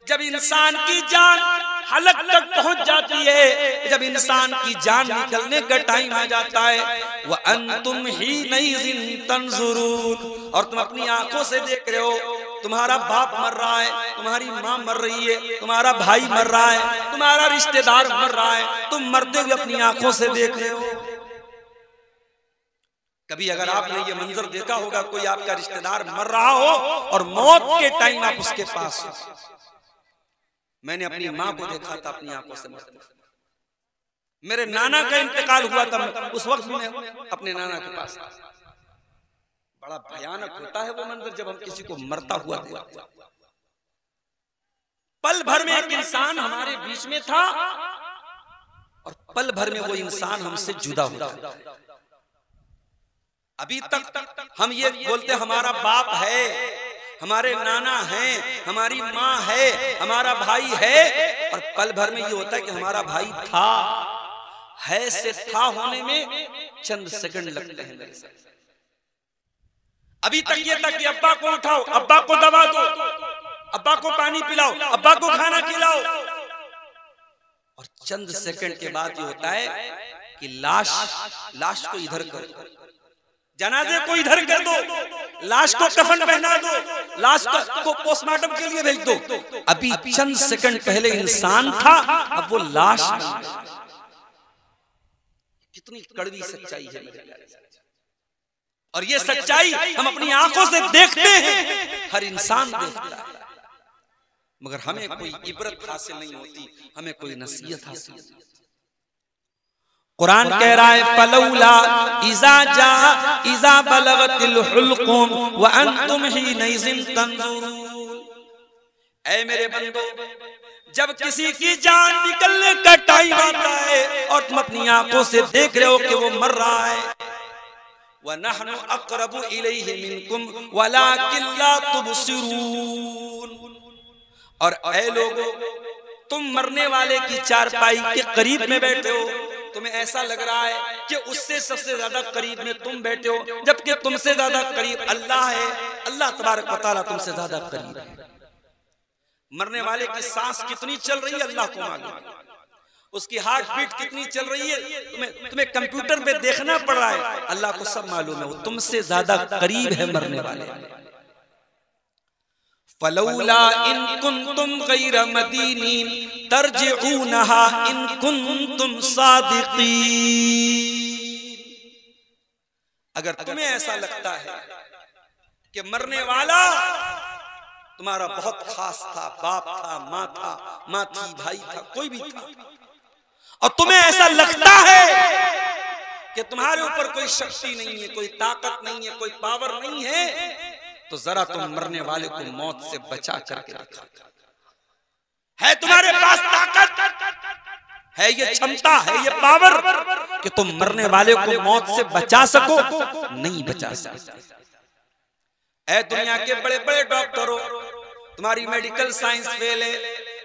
जब इंसान की जान हलक तक पहुंच जाती है, जब इंसान की जान निकलने का टाइम आ जाता है, वह अंतुम ही नहीं तंजुरून, और तुम अपनी आंखों से देख रहे हो तुम्हारा बाप मर रहा है, तुम्हारी माँ मर रही है, तुम्हारा भाई मर रहा है, तुम्हारा रिश्तेदार मर रहा है, तुम मरते हुए अपनी आंखों से देख रहे हो। कभी अगर आपने ये मंजर देखा होगा, कोई आपका रिश्तेदार मर रहा हो और मौत के टाइम आप उसके पास हो। मैंने अपनी माँ को देखा था अपनी आंखों से मरते। मेरे नाना का इंतकाल हुआ था, उस वक्त भी मैं अपने नाना के पास था। बड़ा भयानक होता है वो मंजर जब हम किसी को मरता हुआ देखते। पल भर में एक इंसान हमारे बीच में था और पल भर में वो इंसान हमसे जुदा हो गया। अभी तक हम ये बोलते हमारा बाप है, हमारे नाना हैं, हमारी माँ है, हमारा भाई है, और पल भर में ये होता है कि हमारा भाई था, है से था होने में चंद सेकंड लगते हैं मेरे साथ। अभी तक ये तक कि अब्बा को उठाओ, अब्बा को दबा दो, अब्बा को पानी पिलाओ, अब्बा को खाना खिलाओ, और चंद सेकंड के बाद ये होता है कि लाश को इधर कर दो, जनाजे को इधर कर दो, लाश को कफन पहना दो, लाश को पोस्टमार्टम के लिए भेज दो। अभी चंद सेकंड पहले इंसान था, अब वो लाश। कितनी कड़वी सच्चाई है मेरे प्यारे। और ये सच्चाई हम अपनी आंखों से देखते हैं, हर इंसान देखता है, मगर हमें कोई इबरत हासिल नहीं होती, हमें कोई नसीहत हासिल नहीं होती। कुरान कह रहा है फलौला इज़ा बलगतिल हुल्कुम व अंतुम हिनइज़िन तंजुरून। ऐ मेरे बंदो, जब किसी की जान निकलने का टाइम आता है और तुम अपनी आंखों से देख रहे हो कि वो मर रहा है, व नहनु अक़रबु इलैहि मिनकुम वलाकिन ला तुबसिरून। और ऐ लोगों, तुम मरने वाले की चारपाई के करीब में बैठे हो, तुम्हें ऐसा लग रहा है कि उससे सबसे ज्यादा करीब में तुम बैठे हो, जबकि तुमसे ज्यादा करीब अल्लाह है। अल्लाह तबारक व तआला तुमसे ज्यादा करीब है। मरने वाले की सांस कितनी चल रही है अल्लाह को मालूम, उसकी हार्ट बीट कितनी चल रही है तुम्हें कंप्यूटर पे देखना पड़ रहा है, अल्लाह को सब मालूम है, वो तुमसे ज्यादा करीब है मरने वाले। फलौला इन कुंतुम गैर मदीनीन तरजिऊनहा इन कुंतुम सादिकीन। अगर तुम्हें ऐसा लगता है कि मरने वाला तुम्हारा बहुत खास था, बाप था, माँ थी, भाई था, कोई भी था, और तुम्हें ऐसा लगता है कि तुम्हारे ऊपर कोई शक्ति नहीं है, कोई ताकत नहीं है, कोई पावर नहीं है, तो जरा तुम मरने वाले को मौत से बचा करके रखा है। तुम्हारे पास ताकत है, ये क्षमता है, ये पावर कि तुम मरने वाले को मौत से बचा सको? नहीं बचा सकते। ऐ दुनिया के बड़े बड़े डॉक्टरों, तुम्हारी मेडिकल साइंस फेल है।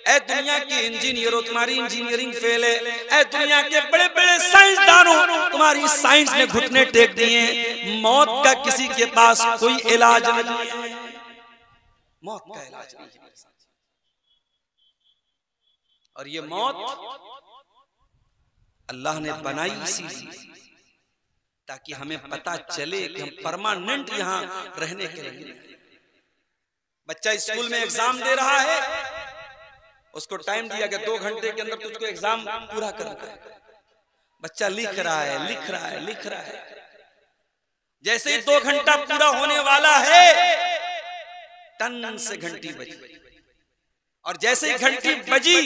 ऐ दुनिया के इंजीनियरों, तुम्हारी इंजीनियरिंग फेल है। ऐ दुनिया के बड़े बड़े साइंसदानों, तुम्हारी साइंस ने घुटने टेक दिए। मौत का किसी के पास कोई इलाज नहीं है, मौत का इलाज नहीं है। और ये मौत अल्लाह ने बनाई इसीलिए ताकि हमें पता चले कि हम परमानेंट यहाँ रहने के लिए। बच्चा स्कूल में एग्जाम दे रहा है, उसको टाइम दिया गया 2 घंटे के अंदर तुझको एग्जाम पूरा करना है। बच्चा लिख रहा है, लिख रहा है, लिख रहा है। जैसे ही 2 घंटा पूरा होने वाला है, टन से घंटी बजी, और जैसे ही घंटी बजी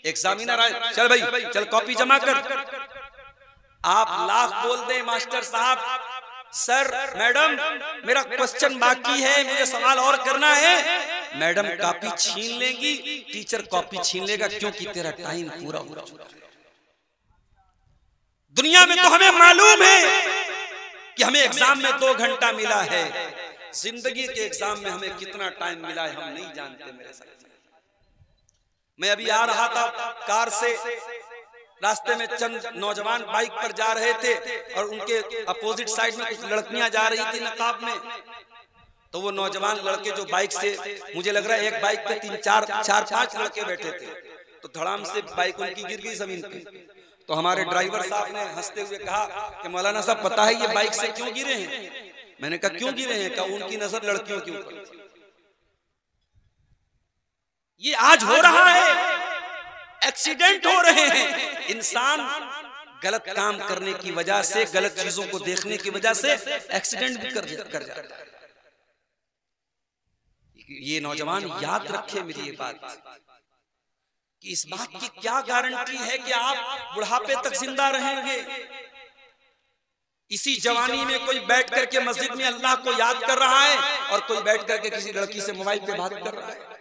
एग्जामिनर आए, चल भाई चल कॉपी जमा कर। आप लाख बोल दें मास्टर साहब, सर मैडम मेरा क्वेश्चन बाकी है, मुझे सवाल और करना है, मैडम कॉपी छीन लेगी, टीचर कॉपी छीन लेगा, क्योंकि तेरा टाइम पूरा हो चुका है। दुनिया में तो हमें मालूम है कि हमें एग्जाम में 2 घंटा मिला है, जिंदगी के एग्जाम में हमें कितना टाइम मिला है हम नहीं जानते। मेरे साथ मैं अभी आ रहा था कार से, रास्ते में चंद नौजवान बाइक पर जा रहे थे और उनके अपोजिट साइड में कुछ लड़कियां जा रही थी नकाब में। तो वो नौजवान लड़के जो बाइक से, मुझे लग रहा है एक बाइक पे 4-5 लड़के बैठे थे, तो धड़ाम से बाइक उनकी गिर गई जमीन पे। तो हमारे ड्राइवर साहब ने हंसते हुए कहा कि मौलाना साहब पता है ये बाइक से क्यों गिरे हैं? मैंने कहा क्यों गिरे हैं? कहा उनकी नजर लड़कियों के ऊपर। ये आज हो रहा है, एक्सीडेंट हो रहे हैं। इंसान गलत काम करने की वजह से, गलत चीजों को देखने की वजह से एक्सीडेंट भी कर जाता है। ये नौजवान याद रखे मेरी ये बात कि इस बात की क्या गारंटी है कि आप बुढ़ापे तक जिंदा रहेंगे। इसी जवानी में कोई बैठ करके मस्जिद में अल्लाह को याद कर रहा है और कोई बैठ करके किसी लड़की से मोबाइल पे बात कर रहा है।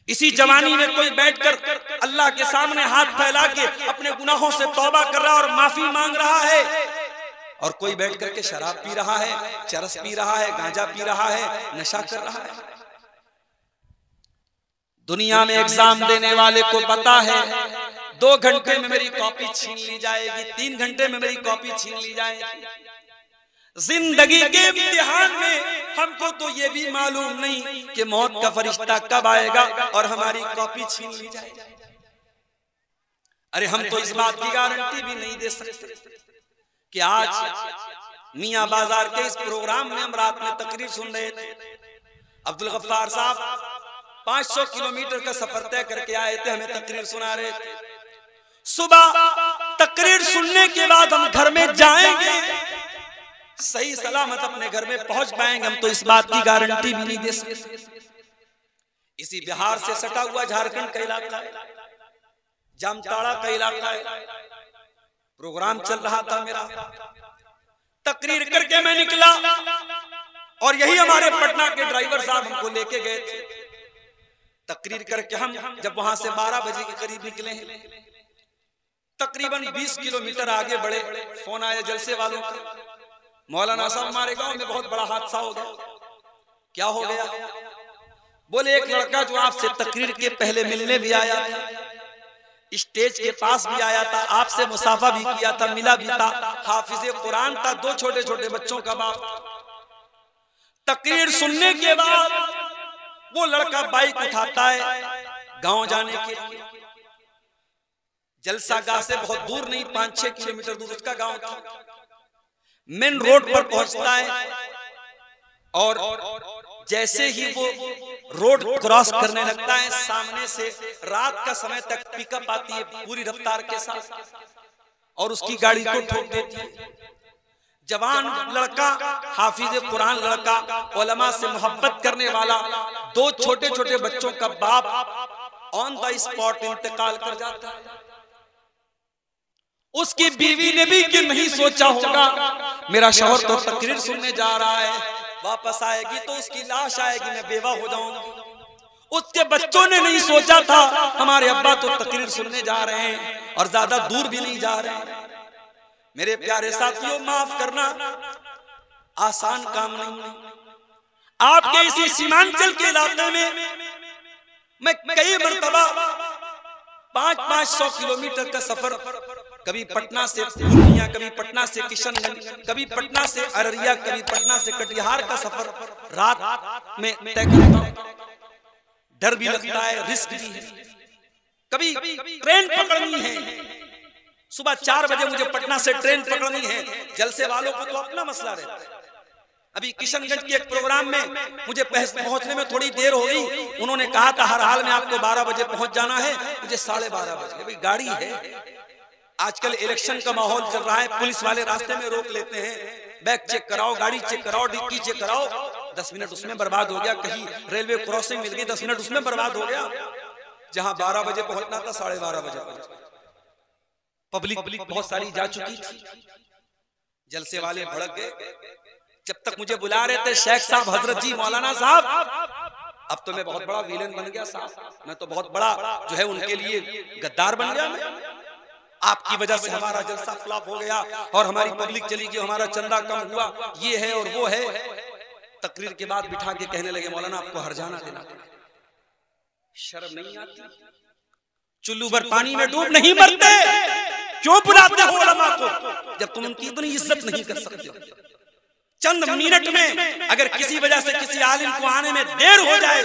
इसी जवानी में कोई बैठकर अल्लाह के सामने हाथ फैला के अपने गुनाहों से तौबा कर रहा है और माफी मांग रहा है, और कोई बैठ करके शराब पी रहा है, चरस पी रहा है, गांजा पी रहा है, नशा कर रहा है। दुनिया में एग्जाम देने वाले को पता है 2 घंटे में मेरी कॉपी छीन ली जाएगी, 3 घंटे में मेरी कॉपी छीन ली जाएगी। जिंदगी के इम्तिहान में हमको तो ये भी मालूम नहीं कि मौत का फरिश्ता कब आएगा और हमारी कॉपी छीन ली जाएगी। अरे हम तो इस बात की गारंटी भी नहीं दे सकते कि आज मियां बाजार के इस प्रोग्राम में हम रात में तकरीर सुन रहे थे। अब्दुल गफ्फार साहब 500 किलोमीटर का सफर तय करके आए थे, हमें तकरीर सुना रहे थे। सुबह तकरीर सुनने के बाद हम घर में जाएंगे, सही सलामत अपने घर में पहुंच पाएंगे, हम तो इस बात की गारंटी भी नहीं दे सकते। इसी बिहार से सटा हुआ झारखंड का इलाका है, जामताड़ा का इलाका है। प्रोग्राम चल रहा था मेरा, तकरीर करके मैं निकला और यही हमारे पटना के ड्राइवर साहब हमको लेके गए थे। तकरीर करके हम जब वहां से 12 बजे के करीब निकले हैं, तकरीबन 20 किलोमीटर आगे बढ़े, फोन आया जलसे वालों का, मौलाना साहब हमारे गांव में बहुत बड़ा हादसा हो गया। क्या हो गया? बोले एक लड़का जो आपसे तकरीर के पहले मिलने भी आया था, स्टेज के पास भी आया था, आपसे मुसाफा भी किया था, मिला भी था, हाफिज़े कुरान था, 2 छोटे छोटे बच्चों का बाप। तकरीर सुनने के बाद वो लड़का बाइक उठाता है गांव जाने के लिए। जलसा गाह से बहुत दूर नहीं, 5-6 किलोमीटर दूर उसका गांव था। मेन रोड पर पहुंचता है और जैसे ही वो रोड क्रॉस करने लगता है, सामने से रात का समय तक पिकअप आती है पूरी रफ्तार के साथ और उसकी गाड़ी को ठोक देती है। जवान लड़का, हाफिज कुरान लड़का, उलमा से मोहब्बत करने वाला, 2 छोटे छोटे बच्चों का बाप ऑन द स्पॉट इंतकाल कर जाता है। उसकी बीवी ने भी कि नहीं सोचा होगा मेरा शौहर तो तकरीर सुनने जा रहा है, वापस आएगी तो उसकी लाश आएगी, मैं बेवा हो जाऊंगी। उसके बच्चों ने नहीं सोचा था हमारे अब्बा तो तकरीर सुनने जा रहे हैं और ज्यादा दूर भी नहीं जा रहे हैं। मेरे प्यारे साथियों, माफ करना आसान काम नहीं। आपके इसी सीमांचल के इलाके में मैं कई मरतबा 500 किलोमीटर का सफर, कभी पटना से पूर्णिया, कभी पटना से किशनगंज, कभी पटना से अररिया, कभी पटना से कटिहार का सफर रात में तय करता हूं। डर भी लगता है, रिस्क भी है। कभी ट्रेन पकड़नी है, सुबह 4 बजे मुझे पटना से ट्रेन पकड़नी है। जलसे वालों को तो अपना मसला रहता है। अभी किशनगंज के एक प्रोग्राम में मुझे पहुंचने में थोड़ी देर हो गई। उन्होंने कहा था हर हाल में आपको 12 बजे पहुंच जाना है, मुझे 12:30 बजे। भाई गाड़ी है, आजकल इलेक्शन का माहौल चल रहा है, पुलिस वाले रास्ते में रोक लेते हैं, बैग चेक कराओ, गाड़ी चेक कराओ, डिक्की चेक कराओ, 10 मिनट उसमें बर्बाद हो गया। कहीं रेलवे क्रॉसिंग मिल गई, 10 मिनट उसमें बर्बाद हो गया। जहां 12 बजे पहुंचना था 12:30 बजे पहुंच। पब्लिक बहुत सारी जा चुकी थी। जलसे वाले भड़क गए। जब तक मुझे बुला रहे थे शेख साहब, हजरत जी, मौलाना साहब, अब तो मैं बहुत बड़ा विलेन बन गया साहब, मैं तो बहुत बड़ा जो है उनके लिए गद्दार बन गया मैं। आपकी वजह से हमारा जलसा फ्लॉप हो गया और हमारी पब्लिक चली गई, हमारा चंदा कम हुआ, ये है और वो है। तकरीर के बाद बिठा के कहने लगे मौलाना आपको हरजाना देना पड़ेगा। शर्म नहीं आती? चुल्लू भर पानी में डूब नहीं मरते, क्यों बुलाते हो उलमा को जब तुम उनकी इतनी इज्जत नहीं कर सकते हो? चंद मिनट में अगर किसी वजह से किसी आलिम को आने में देर हो जाए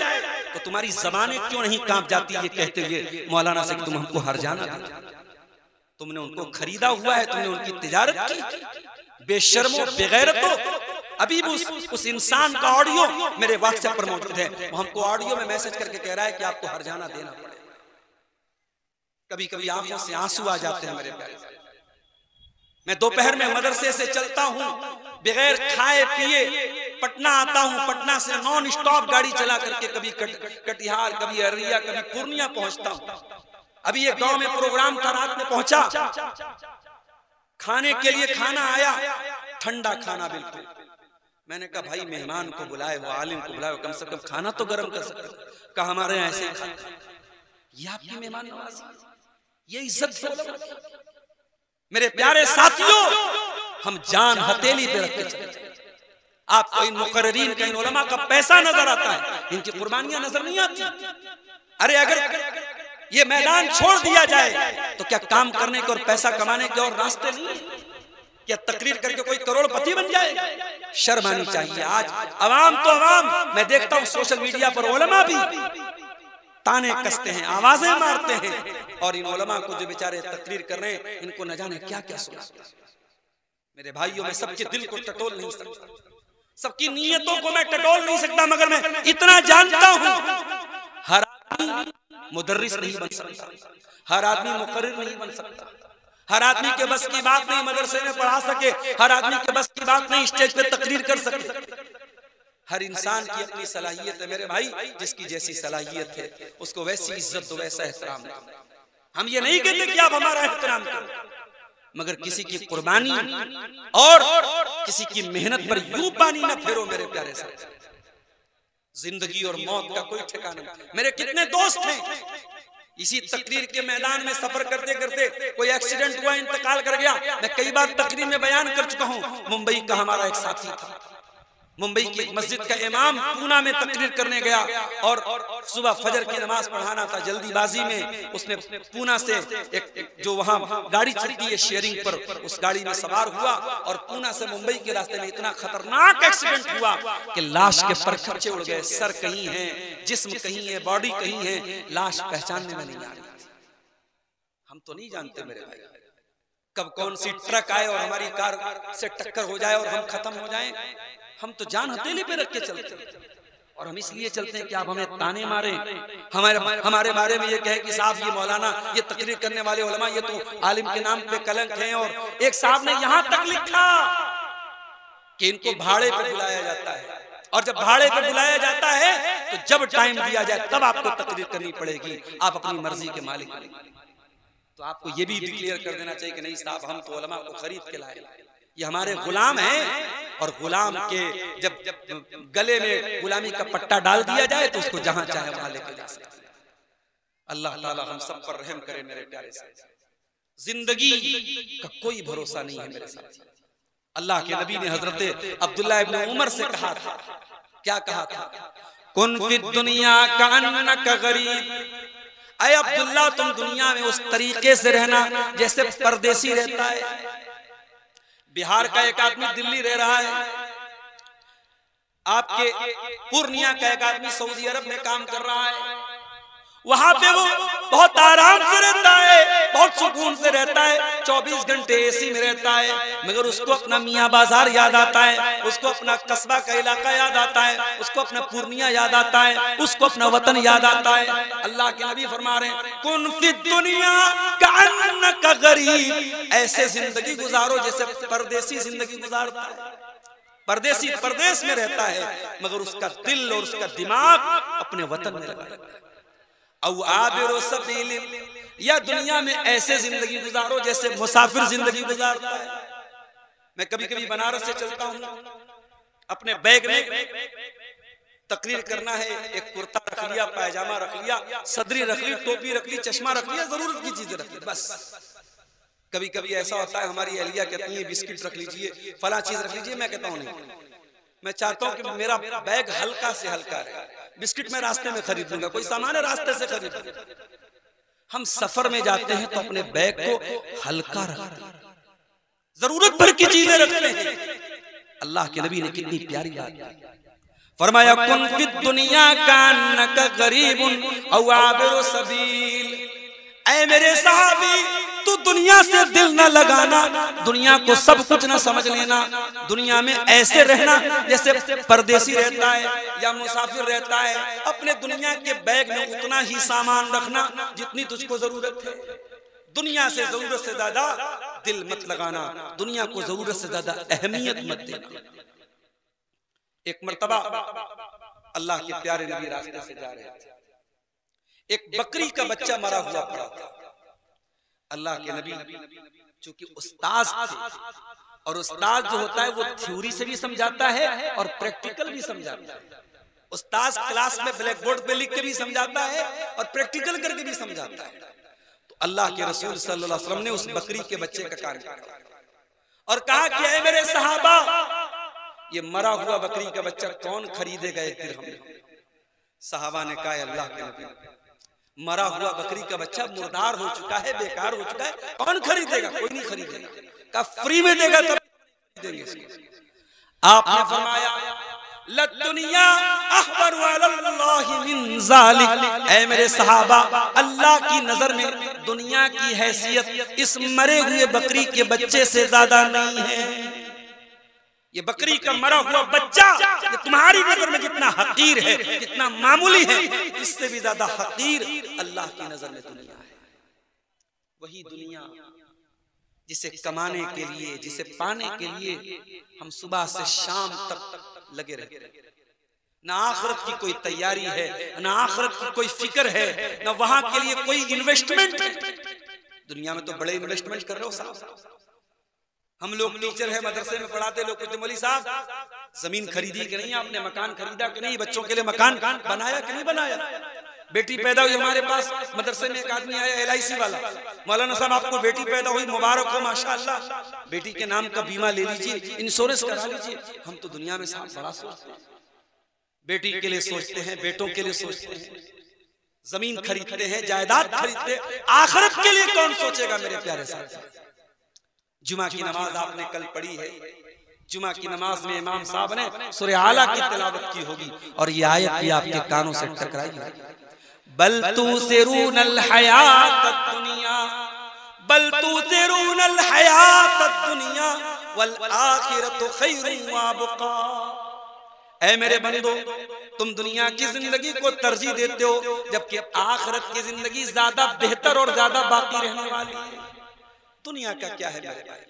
तो तुम्हारी ज़बानें क्यों नहीं कांप जाती ये कहते हुए मौलाना से तुम हमको हर जाना दे। तुमने उनको खरीदा हुआ है, तुमने उनकी तिजारत की। बेशर्मो बेगैरतो। अभी भी उस इंसान का ऑडियो मेरे व्हाट्सएप पर मौजूद है, वो हमको ऑडियो में मैसेज करके कह रहा है कि आपको हर जाना देना पड़ेगा। कभी कभी आंखों से आंसू आ जाते हैं मेरे प्यारे। मैं दोपहर में मदरसे से चलता हूँ, बगैर खाए पिए पटना आता हूँ, पटना से नॉन स्टॉप गाड़ी चला करके कभी कटिहार, कभी अररिया, कभी पूर्णिया पहुंचता हूँ। अभी एक गांव में प्रोग्राम था, रात में पहुंचा, खाने के लिए खाना आया, ठंडा खाना बिल्कुल। मैंने कहा भाई मेहमान को बुलाए हो, आलिम को बुलाए हो, कम से कम खाना तो गर्म कर सकते। कहा हमारे यहाँ ऐसे ही खाते। ये आपकी मेहमान नवाजी, ये इज्जत है। मेरे प्यारे साथियों, हम जान हथेली पे रख के चलते हैं। आपको इन मुकर्रिरीन का, इन उलमा का पैसा नजर आता है, इनकी कुर्बानियां नजर नहीं आती। अरे अगर ये मैदान छोड़ दिया जाए तो क्या काम करने के और पैसा कमाने के और रास्ते नहीं है? क्या तकरीर करके कोई करोड़पति बन जाएगा? शर्म आनी चाहिए। आज अवाम तो अवाम, मैं देखता हूँ सोशल मीडिया पर उलमा भी ताने कसते हैं, आवाजें मारते हैं, और इन उलमा को जो बेचारे तकरीर कर रहे हैं इनको न जाने क्या क्या सुनाते हैं। मेरे भाइयों, मैं सबके दिल को टटोल नहीं सकता, सबकी नीयतों को मैं टटोल नहीं सकता, मगर मैं इतना जानता हूं हर आदमी मुदर्रिस नहीं बन सकता, हर आदमी मुकर्रिर नहीं बन सकता, हर आदमी के बस की बात नहीं मदरसे में पढ़ा सके, हर आदमी के बस की बात नहीं स्टेज पे तकरीर कर सके। हर इंसान की अपनी सलाहियत है मेरे भाई, जिसकी जैसी सलाहियत है उसको वैसी इज्जत दो, वैसा एहतराम दो। हम ये नहीं कहते कि आप हमारा एहतराम करो, मगर किसी की कुर्बानी और किसी की मेहनत पर यूं पानी न फेरो मेरे प्यारे साथ। जिंदगी और मौत का कोई ठिकाना नहीं। मेरे कितने दोस्त हैं, इसी तकरीर के मैदान में सफर करते करते कोई एक्सीडेंट हुआ, इंतकाल कर गया। मैं कई बार तकरीर में बयान कर चुका हूं। मुंबई का हमारा एक साथी था, मुंबई की एक मस्जिद का इमाम पूना में तकरीर करने गया और सुबह फजर की नमाज पढ़ाना था। जल्दीबाजी में उसने पूना से एक जो वहां गाड़ी चलती है शेयरिंग पर, उस गाड़ी में सवार हुआ और पूना से मुंबई के रास्ते में इतना खतरनाक एक्सीडेंट हुआ कि लाश के परखच्चे उड़ गए। सर कहीं है, जिस्म कहीं है, बॉडी कहीं है, लाश पहचानने में नहीं आ रही थी। हम तो नहीं जानते मेरे भाई कब कौन सी ट्रक आए और हमारी कार से टक्कर हो जाए और हम खत्म हो जाएं। हम तो जान हथेली पे रख के चलते हैं, और हम इसलिए चलते हैं कि आप हमें ताने मारे, हमारे बारे में ये कहे कि साहब ये मौलाना, ये तकरीर करने वाले उलमा, ये तो आलिम के नाम पे कलंक हैं। और एक साहब ने यहाँ तक लिखा कि इनको भाड़े पे बुलाया जाता है, और जब भाड़े पे बुलाया जाता है तो जब टाइम दिया जाए तब आपको तकरीर करनी पड़ेगी, आप अपनी मर्जी के मालिक नहीं। तो आपको ये भी डिक्लेयर कर देना चाहिए कि नहीं साहब, हम तो उलमा को खरीद के लाए, ये हमारे गुलाम हैं, और गुलाम के जब गले में गुलामी का पट्टा डाल दिया जाए तो उसको जहां चाहे वहां लेके जा सकते हैं। अल्लाह ताला हम सब पर रहम करे मेरे प्यारे साथी। जिंदगी का कोई भरोसा नहीं है मेरे साथी। अल्लाह के नबी ने हजरत अब्दुल्लाह इब्न उमर से कहा था, क्या कहा था? कुन फी दुनिया कअन्नका गरीब। ऐ अब्दुल्ला, तुम दुनिया में उस तरीके से रहना जैसे परदेसी रहता है। बिहार का एक आदमी दिल्ली रह रहा है, आपके पूर्णिया का एक आदमी सऊदी अरब में काम कर रहा है। वहां पे वो बहुत आराम से रहता है, बहुत सुकून से रहता है, 24 घंटे एसी में रहता है, मगर उसको अपना मियाँ बाजार याद आता है, उसको अपना कस्बा का इलाका याद आता है, उसको अपना पूर्णिया याद आता है, उसको अपना वतन याद आता है। अल्लाह के नबी फरमा रहे हैं, कुन फी दुनिया कअन्नका गरीब। ऐसे जिंदगी गुजारो जैसे परदेसी जिंदगी गुजारता है। परदेसी परदेश में रहता है, मगर उसका दिल और उसका दिमाग अपने वतन में लगा रहता है। औ आबिरो सबील, या दुनिया में ऐसे जिंदगी गुजारो जैसे मुसाफिर जिंदगी गुजारता है। मैं कभी कभी बनारस से चलता हूँ, अपने बैग में तकरीर करना है, एक कुर्ता रख लिया, पायजामा रख लिया, सदरी रख ली, टोपी रख ली, चश्मा रख लिया, जरूरत की चीजें रख ली, बस। कभी कभी ऐसा होता है, हमारी अहलिया कहती है बिस्किट रख लीजिए, फला चीज रख लीजिए। मैं कहता हूँ नहीं, मैं चाहता हूँ कि मेरा बैग हल्का से हल्का रहे। बिस्किट मैं रास्ते में खरीद लूंगा, कोई सामान है रास्ते से खरीद लूंगा। हम सफर में जाते हैं तो अपने बैग को हल्का रखते हैं, जरूरत भर की चीजें रखते हैं। अल्लाह के नबी ने कितनी प्यारी बात की, फरमाया कुन फिद दुनिया कान्नका गरीबुन औ आबिरु सबील। ऐ मेरे सहाबी, तू दुनिया से दिल न लगाना, दुनिया को सब कुछ न समझ लेना, दुनिया में ऐसे रहना जैसे परदेसी रहता है या मुसाफिर रहता है। अपने दुनिया के बैग में उतना ही सामान रखना जितनी तुझको जरूरत है। दुनिया से जरूरत से ज्यादा दिल मत लगाना, दुनिया को जरूरत से ज्यादा अहमियत मत देना। एक मर्तबा अल्लाह के प्यारे नबी रास्ते से जा रहे थे, एक बकरी का बच्चा मरा हुआ पड़ा था। अल्लाह के नबी चूंकि उस्ताद थे, और उस्ताद जो होता है वो थ्योरी से भी समझाता है और प्रैक्टिकल भी समझाता है। उस्ताद क्लास में ब्लैक बोर्ड पे लिख के भी समझाता है और प्रैक्टिकल करके भी समझाता है। तो अल्लाह के रसूल सल्लल्लाहु अलैहि वसल्लम ने उस बकरी के बच्चे का कान पकड़ा और कहा कि ऐ मेरे सहाबा, ये मरा हुआ बकरी का बच्चा कौन खरीदेगा एक दिरहम? सहाबा ने कहा अल्लाह के नबी, मरा हुआ बकरी का बच्चा मुर्दार हो चुका है, बेकार हो चुका है, कौन खरीदेगा? कोई नहीं खरीदेगा। कहा फ्री में देगा तब देंगे इसको। आपने फरमाया लद्दुनिया अहबरु अलल्लाहि मिन ज़ालिक। ऐ मेरे सहाबा, अल्लाह की नजर में दुनिया की हैसियत इस मरे हुए बकरी के बच्चे से ज्यादा नहीं है। ये बकरी का मरा हुआ बच्चा ये तुम्हारी नजर में जितना हकीर है, जितना मामूली है, इससे भी ज्यादा हकीर अल्लाह की नजर में दुनिया है। वही दुनिया जिसे कमाने के लिए, जिसे पाने के लिए हम सुबह से शाम तक लगे रहते हैं। ना आखिरत की कोई तैयारी है, ना आखिरत की कोई फिक्र है, ना वहां के लिए कोई इन्वेस्टमेंट है। दुनिया में तो बड़े इन्वेस्टमेंट कर रहे हो साहब। हम लोग टीचर है, मदरसे में पढ़ाते लोग कहते मौलवी साहब जमीन खरीदी कि नहीं, आपने मकान खरीदा कि नहीं, बच्चों के लिए मकान बनाया कि नहीं बनाया। बेटी पैदा हुई हमारे पास, मदरसे में एक आदमी आया LIC वाला, मौलाना साहब आपको बेटी पैदा हुई, मुबारक हो माशाअल्लाह, बेटी के नाम का बीमा ले लीजिए, इंश्योरेंस करा लीजिए। हम तो दुनिया में साहब बड़ा सोचते हैं, बेटी के लिए सोचते हैं, बेटों के लिए सोचते हैं, जमीन खरीदते हैं, जायदाद खरीदते हैं। आखिरत के लिए कौन सोचेगा मेरे प्यारे साथी? जुमा की नमाज आपने कल पढ़ी है, जुमा की नमाज में इमाम साहब ने सूरह आला की तिलावत की होगी और ये आयत भी आपके कानों से टकराई होगी। बल तुसिरूनल हयातद दुनिया, बल तुसिरूनल हयातद दुनिया वल आखिरतु खैरुन व अबका। ऐ मेरे बंदो, तुम दुनिया की जिंदगी को तरजीह देते हो जबकि आखिरत की जिंदगी ज्यादा बेहतर और ज्यादा बाकी रहने वाली है। दुनिया का क्या है मेरे भाई?